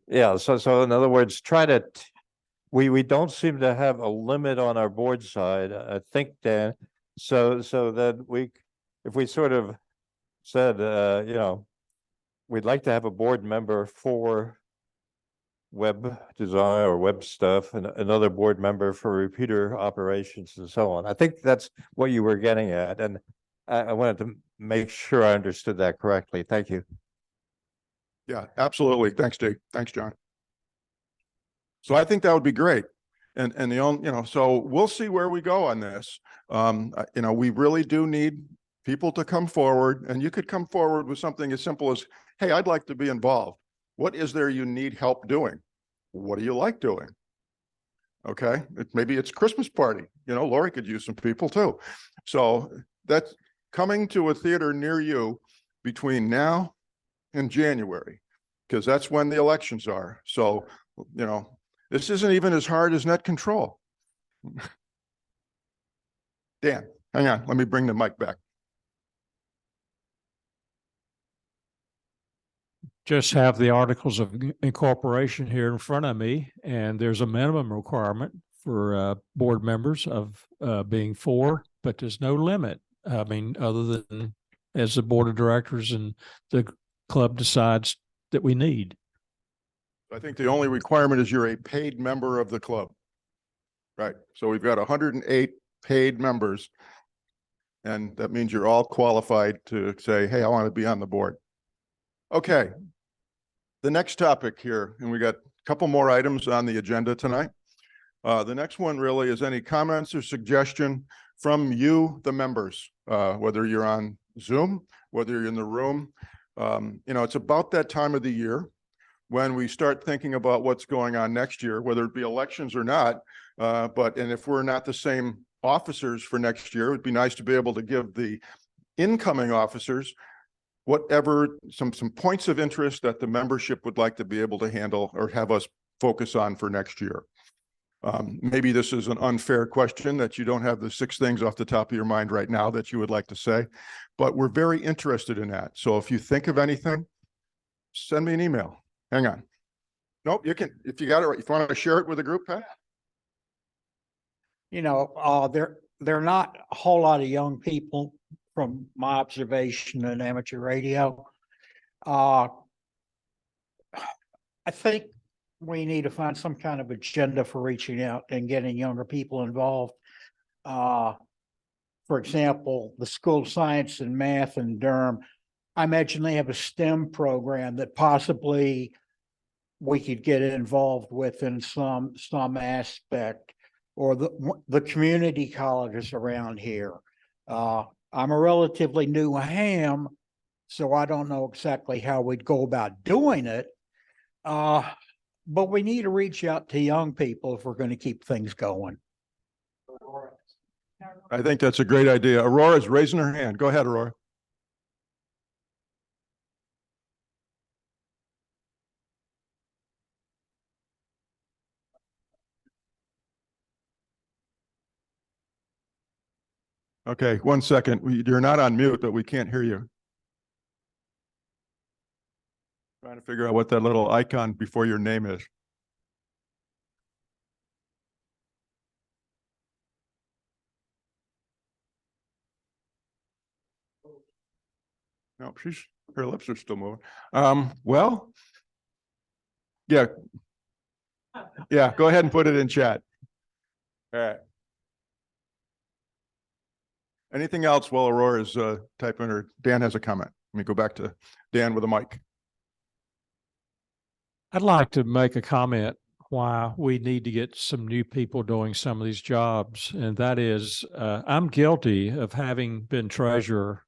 yeah. So in other words, try to. We don't seem to have a limit on our board side, I think, Dan. So that if we sort of said, we'd like to have a board member for web design or web stuff, and another board member for repeater operations and so on. I think that's what you were getting at, and I wanted to make sure I understood that correctly. Thank you. Yeah, absolutely. Thanks, Dave. Thanks, John. So I think that would be great. And the only, so we'll see where we go on this. We really do need people to come forward, and you could come forward with something as simple as, hey, I'd like to be involved. What is there you need help doing? What do you like doing? Okay, maybe it's Christmas party. Lori could use some people too. So that's coming to a theater near you between now and January, because that's when the elections are. So, this isn't even as hard as net control. Dan, hang on. Let me bring the mic back. Just have the articles of incorporation here in front of me, and there's a minimum requirement for board members of being 4, but there's no limit. I mean, other than as the board of directors and the club decides that we need. I think the only requirement is you're a paid member of the club. Right. So we've got 108 paid members, and that means you're all qualified to say, hey, I want to be on the board. Okay. The next topic here, and we got a couple more items on the agenda tonight. The next one really is any comments or suggestion from you, the members, whether you're on Zoom, whether you're in the room. It's about that time of the year when we start thinking about what's going on next year, whether it be elections or not. And if we're not the same officers for next year, it'd be nice to be able to give the incoming officers some points of interest that the membership would like to be able to handle or have us focus on for next year. Maybe this is an unfair question that you don't have the 6 things off the top of your mind right now that you would like to say, but we're very interested in that. So if you think of anything, send me an email. Hang on. Nope, you can, if you got it, if you want to share it with the group, Pat? They're not a whole lot of young people from my observation in amateur radio. I think we need to find some kind of agenda for reaching out and getting younger people involved. For example, the School of Science and Math in Durham, I imagine they have a STEM program that possibly we could get involved with in some aspect, or the community colleges around here. I'm a relatively new ham, so I don't know exactly how we'd go about doing it. But we need to reach out to young people if we're going to keep things going. I think that's a great idea. Aurora's raising her hand. Go ahead, Aurora. Okay, 1 second. You're not on mute, but we can't hear you. Trying to figure out what that little icon before your name is. No, her lips are still moving. Well, yeah. Yeah, go ahead and put it in chat. All right. Anything else while Aurora's typing, or Dan has a comment? Let me go back to Dan with a mic. I'd like to make a comment why we need to get some new people doing some of these jobs. And that is, I'm guilty of having been treasurer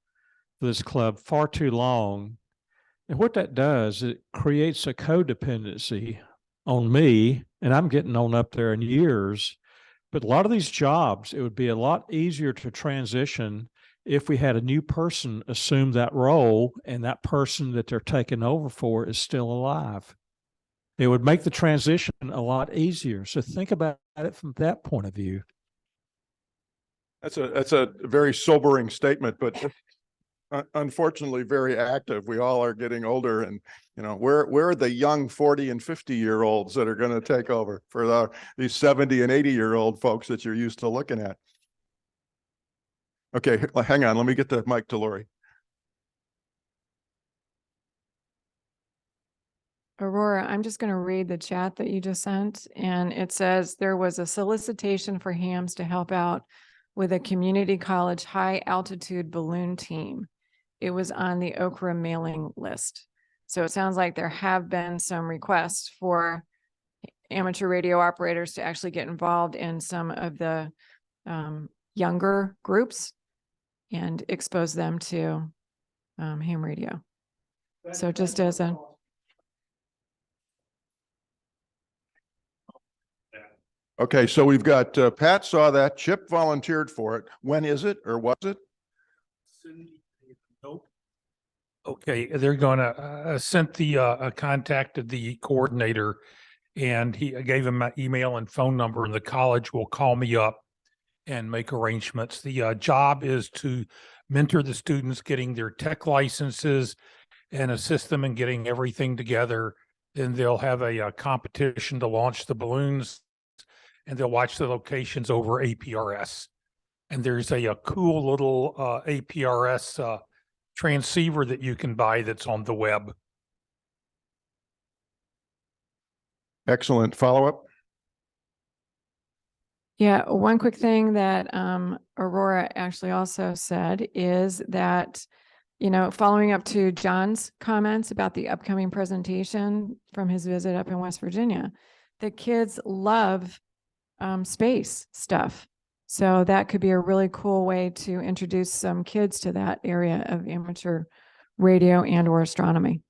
for this club far too long. And what that does, it creates a codependency on me, and I'm getting on up there in years. But a lot of these jobs, it would be a lot easier to transition if we had a new person assume that role and that person that they're taking over for is still alive. It would make the transition a lot easier. So think about it from that point of view. That's a very sobering statement, but unfortunately very active. We all are getting older, and where are the young 40 and 50-year-olds that are going to take over for these 70 and 80-year-old folks that you're used to looking at? Okay, hang on. Let me get the mic to Lori. Aurora, I'm just going to read the chat that you just sent, and it says there was a solicitation for hams to help out with a community college high altitude balloon team. It was on the OCRA mailing list. So it sounds like there have been some requests for amateur radio operators to actually get involved in some of the younger groups and expose them to ham radio. So just as a... Okay, so we've got Pat saw that, Chip volunteered for it. When is it, or was it? Nope. Okay, they're gonna sent the contacted the coordinator, and he gave him my email and phone number, and the college will call me up and make arrangements. The job is to mentor the students getting their tech licenses and assist them in getting everything together. Then they'll have a competition to launch the balloons, and they'll watch the locations over APRS. And there's a cool little APRS transceiver that you can buy that's on the web. Excellent. Follow-up? Yeah, one quick thing that Aurora actually also said is that, following up to John's comments about the upcoming presentation from his visit up in West Virginia, the kids love space stuff. So that could be a really cool way to introduce some kids to that area of amateur radio and or astronomy.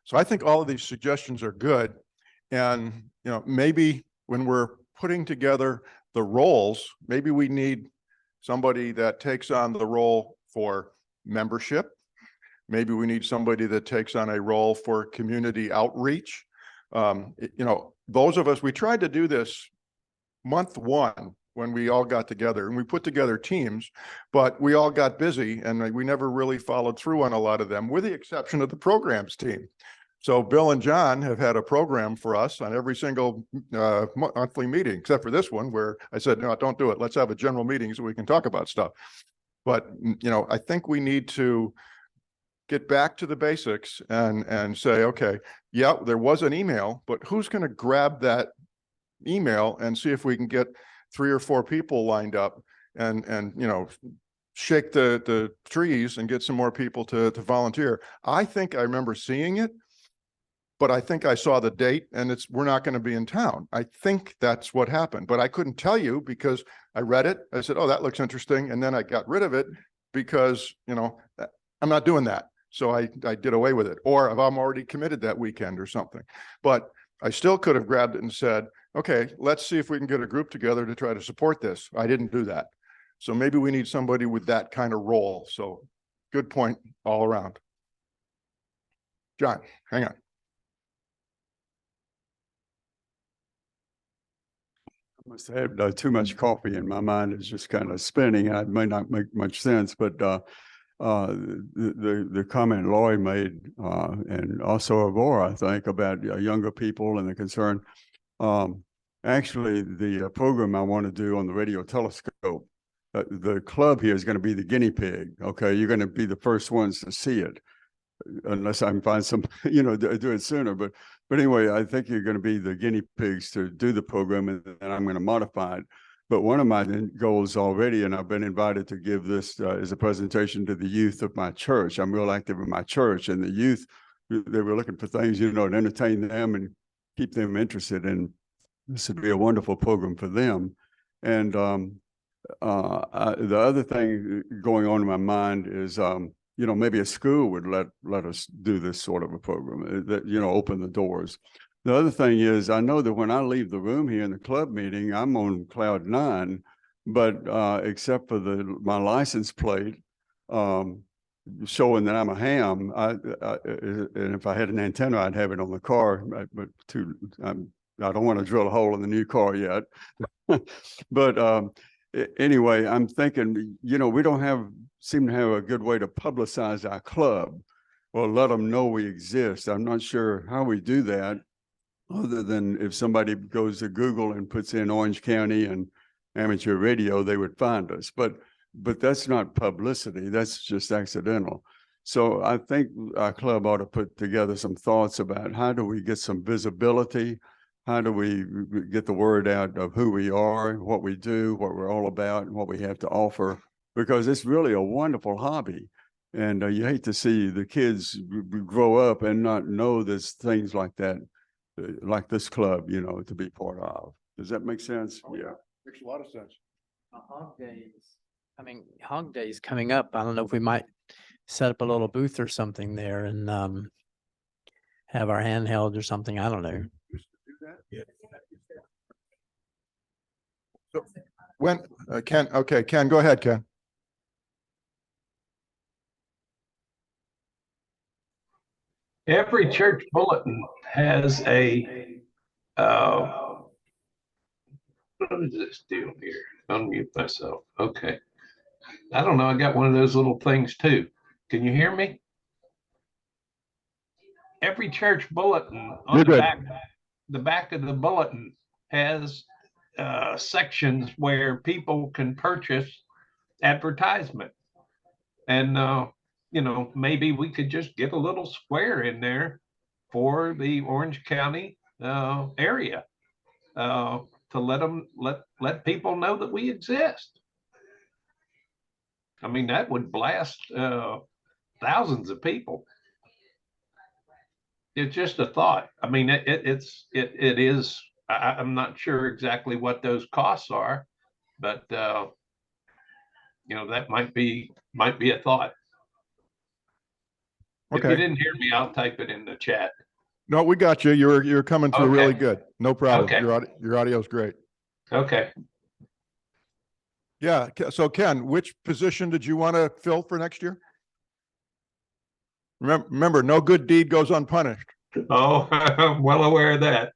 So I think all of these suggestions are good. And, maybe when we're putting together the roles, maybe we need somebody that takes on the role for membership. Maybe we need somebody that takes on a role for community outreach. Those of us, we tried to do this month one when we all got together, and we put together teams, but we all got busy and we never really followed through on a lot of them, with the exception of the programs team. So Bill and John have had a program for us on every single monthly meeting, except for this one where I said, no, don't do it. Let's have a general meeting so we can talk about stuff. But, I think we need to get back to the basics and say, okay, yeah, there was an email, but who's going to grab that email and see if we can get 3 or 4 people lined up and shake the trees and get some more people to volunteer. I think I remember seeing it, but I think I saw the date and we're not going to be in town. I think that's what happened, but I couldn't tell you because I read it. I said, oh, that looks interesting. And then I got rid of it because, I'm not doing that. So I did away with it, or if I'm already committed that weekend or something. But I still could have grabbed it and said, okay, let's see if we can get a group together to try to support this. I didn't do that. So maybe we need somebody with that kind of role. So good point all around. John, hang on. I must have too much coffee and my mind is just kind of spinning. It may not make much sense, but the comment Lloyd made, and also Aurora, I think, about younger people and the concern. Actually, the program I want to do on the radio telescope, the club here is going to be the guinea pig. Okay, you're going to be the first ones to see it. unless I can find some, do it sooner. But anyway, I think you're going to be the guinea pigs to do the program, and I'm going to modify it. But one of my goals already, and I've been invited to give this as a presentation to the youth of my church. I'm real active in my church, and the youth, they were looking for things, to entertain them and keep them interested. And this would be a wonderful program for them. And the other thing going on in my mind is, maybe a school would let us do this sort of a program that, open the doors. The other thing is, I know that when I leave the room here in the club meeting, I'm on cloud 9, but except for my license plate showing that I'm a ham, and if I had an antenna, I'd have it on the car. But I don't want to drill a hole in the new car yet. But anyway, I'm thinking, we don't seem to have a good way to publicize our club or let them know we exist. I'm not sure how we do that, other than if somebody goes to Google and puts in Orange County and amateur radio, they would find us. But that's not publicity. That's just accidental. So I think our club ought to put together some thoughts about how do we get some visibility. How do we get the word out of who we are, what we do, what we're all about, and what we have to offer? Because it's really a wonderful hobby. And you hate to see the kids grow up and not know there's things like that, like this club, to be part of. Does that make sense? Oh, yeah. Makes a lot of sense. Hog Days coming up. I don't know if we might set up a little booth or something there and have our handheld or something. I don't know. So when Ken, okay, Ken, go ahead, Ken. Every church bulletin has a what is this deal here? Unmute myself. Okay. I don't know. I got one of those little things too. Can you hear me? Every church bulletin on the back of the bulletin has sections where people can purchase advertisement. And maybe we could just get a little square in there for the Orange County area to let people know that we exist. I mean, that would blast thousands of people. It's just a thought. I mean, it is. I'm not sure exactly what those costs are, but that might be a thought. Okay. If you didn't hear me, I'll type it in the chat. No, we got you. You're coming through really good. No problem. Okay. Your audio's great. Okay. Yeah. So Ken, which position did you want to fill for next year? Remember, no good deed goes unpunished. Oh, I'm well aware of that.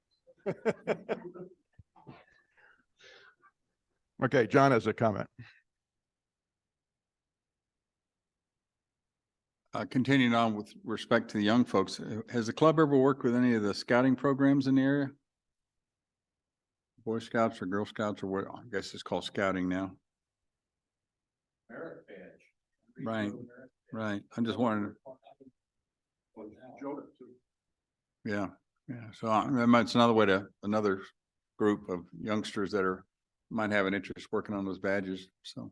Okay, John has a comment. Continuing on with respect to the young folks, has the club ever worked with any of the scouting programs in the area? Boy Scouts or Girl Scouts or what? I guess it's called scouting now. Right, right. I'm just wondering. Yeah, yeah. So it's another way another group of youngsters that might have an interest working on those badges. So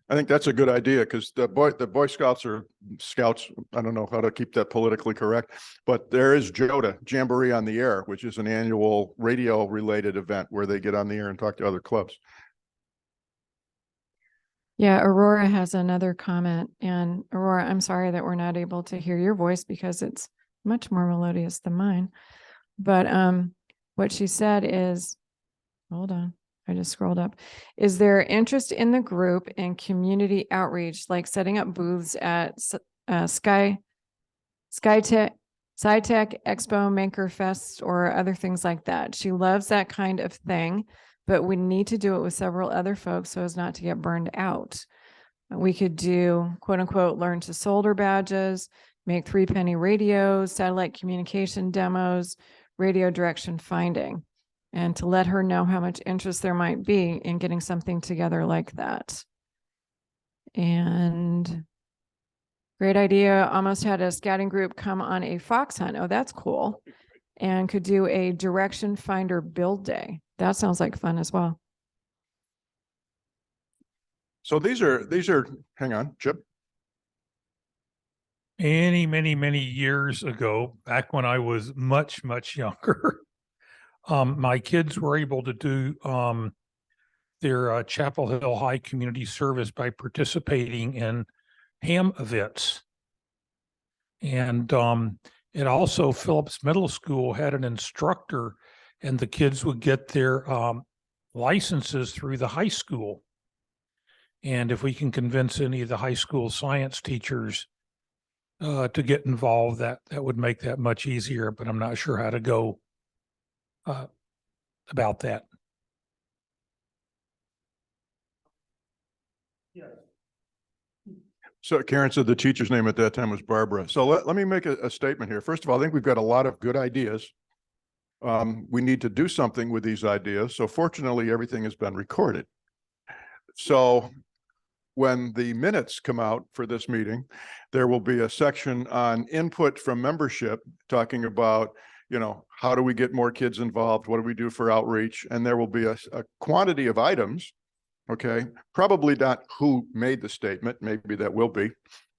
I think that's a good idea because the Boy Scouts are scouts. I don't know how to keep that politically correct, but there is JOTA, Jamboree on the Air, which is an annual radio related event where they get on the air and talk to other clubs. Yeah, Aurora has another comment. And Aurora, I'm sorry that we're not able to hear your voice because it's much more melodious than mine. But what she said is, hold on, I just scrolled up. Is there interest in the group in community outreach, like setting up booths at SciTech Expo, Maker Fest, or other things like that? She loves that kind of thing, but we need to do it with several other folks so as not to get burned out. We could do, quote unquote, learn to solder badges, make 3-penny radios, satellite communication demos, radio direction finding, and to let her know how much interest there might be in getting something together like that. And Great idea. Almost had a scouting group come on a fox hunt. Oh, that's cool. And could do a direction finder build day. That sounds like fun as well. So these are, hang on, Chip. Many years ago, back when I was much younger, my kids were able to do their Chapel Hill High community service by participating in ham events. And it also, Phillips Middle School had an instructor, and the kids would get their licenses through the high school. And if we can convince any of the high school science teachers to get involved, that would make that much easier, but I'm not sure how to go about that. So Karen said the teacher's name at that time was Barbara. So let me make a statement here. First of all, I think we've got a lot of good ideas. We need to do something with these ideas. So fortunately, everything has been recorded. So when the minutes come out for this meeting, there will be a section on input from membership talking about, you know, how do we get more kids involved? What do we do for outreach? And there will be a quantity of items. Okay, probably not who made the statement, maybe that will be,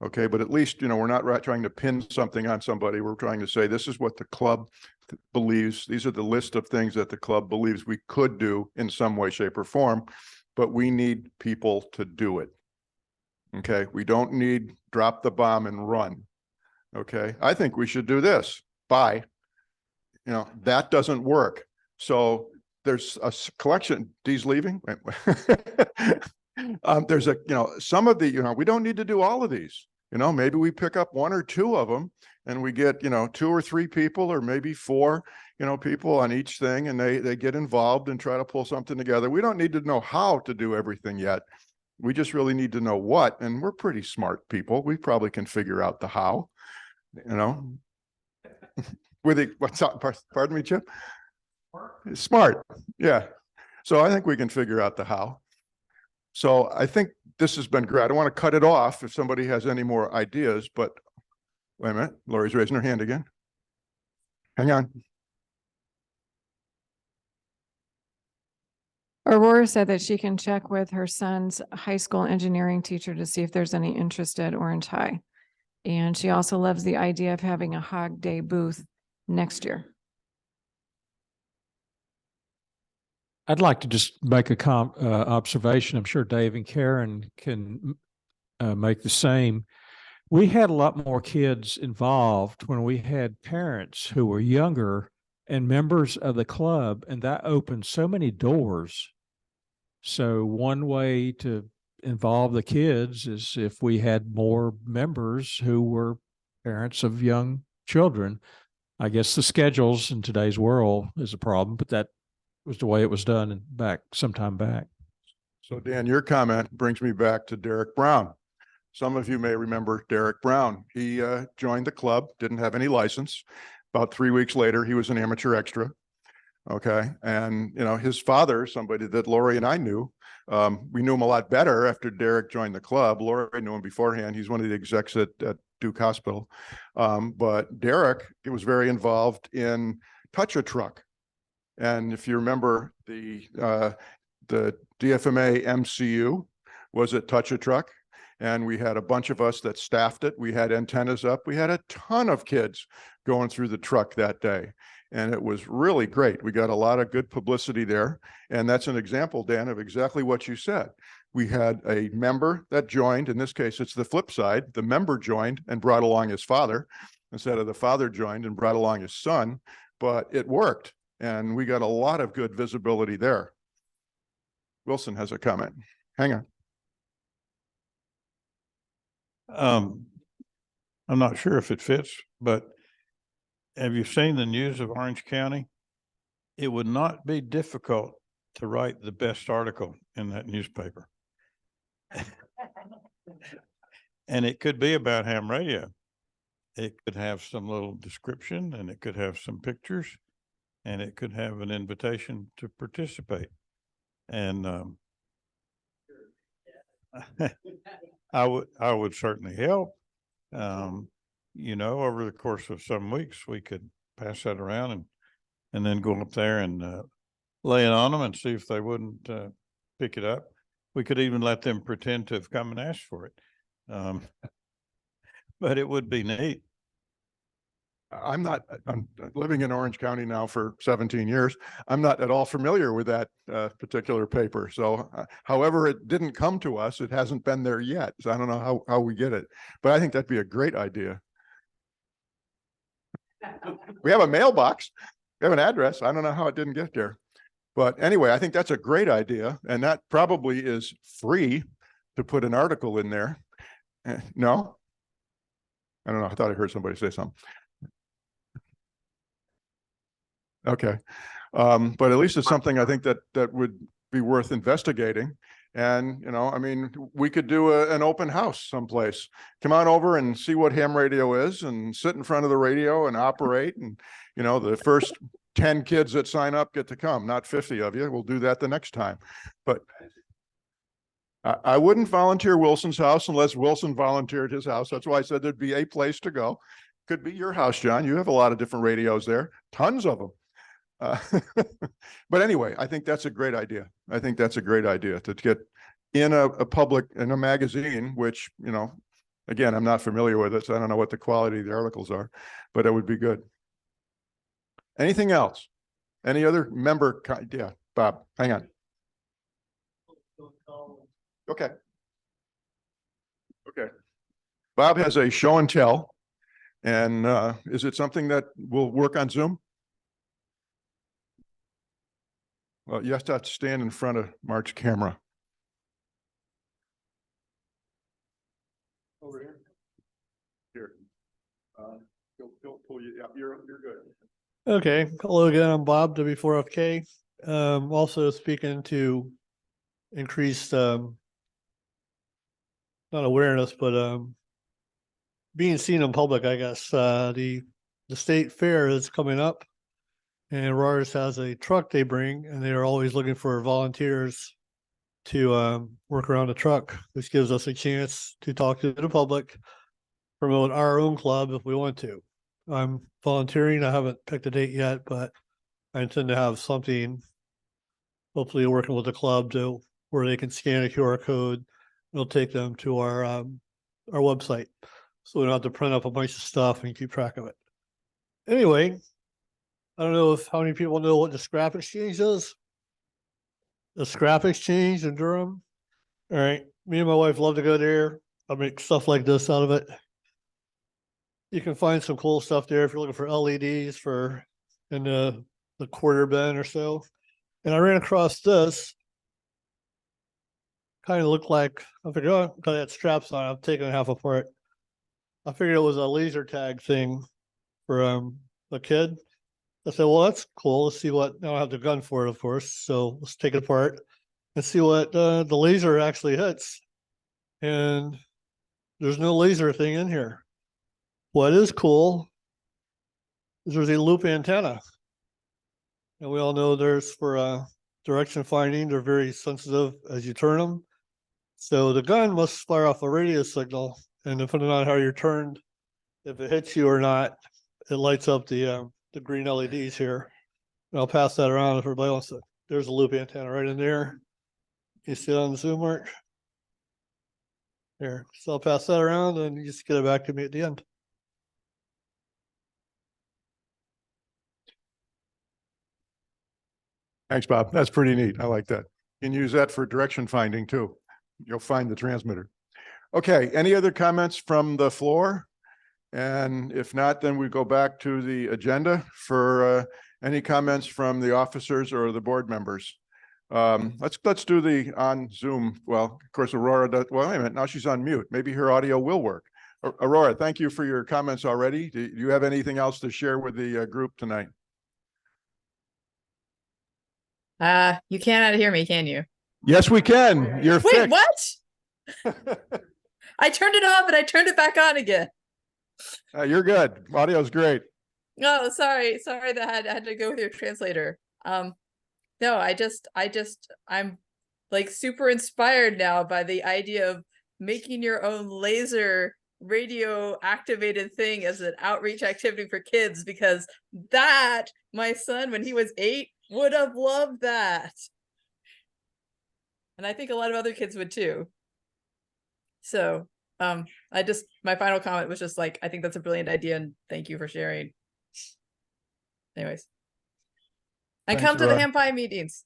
okay, but at least, you know, we're not trying to pin something on somebody. We're trying to say, this is what the club believes. These are the list of things that the club believes we could do in some way, shape, or form, but we need people to do it. Okay, we don't need drop the bomb and run. Okay, I think we should do this. Bye. You know, that doesn't work. So there's a collection. Dee's leaving. There's a, you know, some of the, you know, we don't need to do all of these. You know, maybe we pick up one or two of them and we get, you know, 2 or 3 people or maybe 4, you know, people on each thing, and they get involved and try to pull something together. We don't need to know how to do everything yet. We just really need to know what, and we're pretty smart people. We probably can figure out the how, you know. With the, what's up? Pardon me, Chip? Smart. Yeah. So I think we can figure out the how. So I think this has been great. I don't want to cut it off if somebody has any more ideas, but wait a minute. Lori's raising her hand again. Hang on. Aurora said that she can check with her son's high school engineering teacher to see if there's any interest at Orange High. And she also loves the idea of having a Hog Day booth next year. I'd like to just make a observation. I'm sure Dave and Karen can make the same. We had a lot more kids involved when we had parents who were younger and members of the club, and that opened so many doors. So one way to involve the kids is if we had more members who were parents of young children. I guess the schedules in today's world is a problem, but that was the way it was done sometime back. So Dan, your comment brings me back to Derek Brown. Some of you may remember Derek Brown. He joined the club, didn't have any license. About 3 weeks later, he was an amateur extra. Okay. And, you know, his father, somebody that Lori and I knew, we knew him a lot better after Derek joined the club. Lori knew him beforehand. He's one of the execs at Duke Hospital. But Derek was very involved in Touch a Truck. And if you remember, the DFMA MCU was at Touch a Truck. And we had a bunch of us that staffed it. We had antennas up. We had a ton of kids going through the truck that day. And it was really great. We got a lot of good publicity there. And that's an example, Dan, of exactly what you said. We had a member that joined. In this case, it's the flip side. The member joined and brought along his father instead of the father joined and brought along his son. But it worked. And we got a lot of good visibility there. Wilson has a comment. Hang on. I'm not sure if it fits, but have you seen the news of Orange County? It would not be difficult to write the best article in that newspaper. And it could be about ham radio. It could have some little description, and it could have some pictures, and it could have an invitation to participate. And I would certainly help. You know, over the course of some weeks, we could pass that around and then go up there and lay it on them and see if they wouldn't pick it up. We could even let them pretend to have come and asked for it. But it would be neat. I'm living in Orange County now for 17 years. I'm not at all familiar with that particular paper. So however it didn't come to us, it hasn't been there yet. So I don't know how we get it, but I think that'd be a great idea. We have a mailbox, we have an address. I don't know how it didn't get there. But anyway, I think that's a great idea. And that probably is free to put an article in there. No? I don't know. I thought I heard somebody say something. Okay. But at least it's something I think that would be worth investigating. And, you know, I mean, we could do an open house someplace. Come on over and see what ham radio is and sit in front of the radio and operate. And, you know, the first 10 kids that sign up get to come, not 50 of you. We'll do that the next time. But I wouldn't volunteer Wilson's house unless Wilson volunteered his house. That's why I said there'd be a place to go. Could be your house, John. You have a lot of different radios there, tons of them. But anyway, I think that's a great idea. I think that's a great idea to get in a public, in a magazine, which, you know, again, I'm not familiar with it, so I don't know what the quality of the articles are, but it would be good. Anything else? Any other member? Yeah, Bob, hang on. Okay. Okay. Bob has a show and tell. And is it something that will work on Zoom? Well, you have to stand in front of Mark's camera. Over here. Here. He'll pull you. Yeah, you're good. Okay. Hello again. I'm Bob, W4FK. Also speaking to increased not awareness, but being seen in public, I guess. The state fair is coming up. And Rars has a truck they bring, and they are always looking for volunteers to work around the truck, which gives us a chance to talk to the public, promote our own club if we want to. I'm volunteering. I haven't picked a date yet, but I intend to have something, hopefully working with the club to where they can scan a QR code. It'll take them to our website, so we don't have to print up a bunch of stuff and keep track of it. Anyway. I don't know how many people know what the scrap exchange is. The scrap exchange in Durham. All right. Me and my wife love to go there. I make stuff like this out of it. You can find some cool stuff there if you're looking for LEDs for in the quarter bin or so. And I ran across this. Kind of looked like, I figured, oh, got that straps on. I've taken it half apart. I figured it was a laser tag thing for a kid. I said, well, that's cool. Let's see what, I don't have the gun for it, of course. So let's take it apart and see what the laser actually hits. And there's no laser thing in here. What is cool is there's a loop antenna. And we all know there's for direction finding. They're very sensitive as you turn them. So the gun must fire off a radio signal. And depending on how you're turned, if it hits you or not, it lights up the green LEDs here. And I'll pass that around if everybody wants to. There's a loop antenna right in there. You see it on the Zoom, Mark? Here. So I'll pass that around and you just get it back to me at the end. Thanks, Bob. That's pretty neat. I like that. You can use that for direction finding too. You'll find the transmitter. Okay, any other comments from the floor? And if not, then we go back to the agenda for any comments from the officers or the board members. Let's do the on Zoom. Well, of course, Aurora does. Well, wait a minute. Now she's on mute. Maybe her audio will work. Aurora, thank you for your comments already. Do you have anything else to share with the group tonight? You cannot hear me, can you? Yes, we can. You're Wait, fixed. what? I turned it off and I turned it back on again. You're good. Audio's great. Oh, sorry that I had to go with your translator. No, I'm like super inspired now by the idea of making your own laser radio activated thing as an outreach activity for kids, because that, my son, when he was 8, would have loved that. And I think a lot of other kids would too. So, my final comment was just like, I think that's a brilliant idea, and thank you for sharing. Anyways. And Thanks, come to the Rod. ham pie meetings.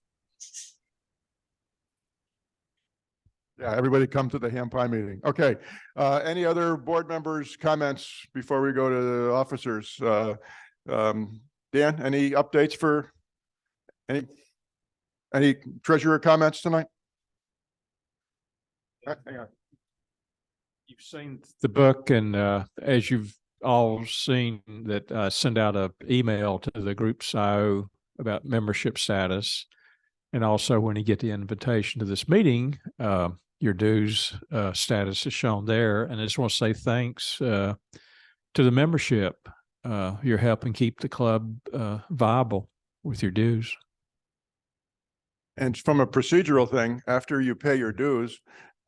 Yeah, everybody come to the ham pie meeting. Okay. Any other board members' comments before we go to the officers? Dan, any updates for any treasurer comments tonight? Hang on. You've seen the book, and as you've all seen that send out a email to the group SIO about membership status. And also when you get the invitation to this meeting, your dues status is shown there. And I just want to say thanks to the membership. You're helping keep the club viable with your dues. And from a procedural thing, after you pay your dues,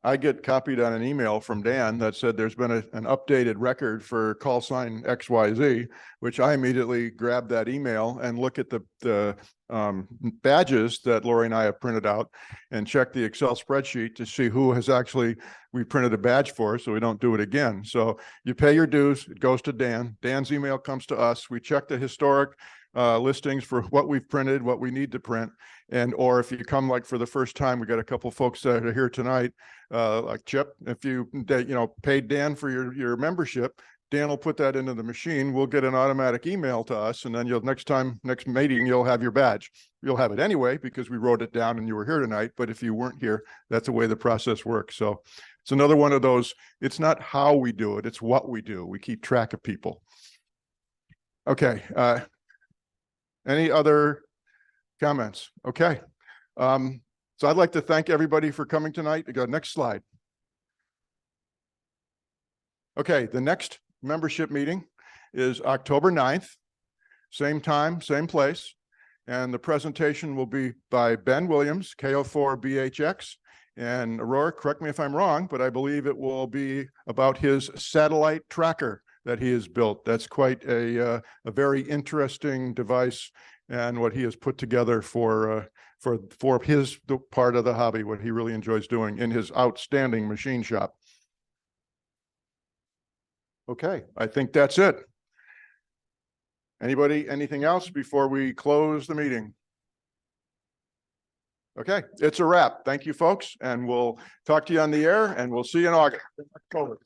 I get copied on an email from Dan that said there's been an updated record for call sign XYZ, which I immediately grab that email and look at the badges that Lori and I have printed out and check the Excel spreadsheet to see who has actually, we printed a badge for, so we don't do it again. So you pay your dues, it goes to Dan. Dan's email comes to us. We check the historic listings for what we've printed, what we need to print. And, or if you come like for the first time, we got a couple folks that are here tonight, like Chip, if you paid Dan for your membership, Dan will put that into the machine. We'll get an automatic email to us. And then next meeting, you'll have your badge. You'll have it anyway, because we wrote it down and you were here tonight. But if you weren't here, that's the way the process works. So it's another one of those, it's not how we do it, it's what we do. We keep track of people. Okay. Any other comments? Okay. So I'd like to thank everybody for coming tonight. Go next slide. Okay, the next membership meeting is October 9th, same time, same place. And the presentation will be by Ben Williams, KO4BHX. And Aurora, correct me if I'm wrong, but I believe it will be about his satellite tracker that he has built. That's quite a very interesting device, and what he has put together for his part of the hobby, what he really enjoys doing in his outstanding machine shop. Okay, I think that's it. Anybody, anything else before we close the meeting? Okay, it's a wrap. Thank you, folks, and we'll talk to you on the air, and we'll see you in October.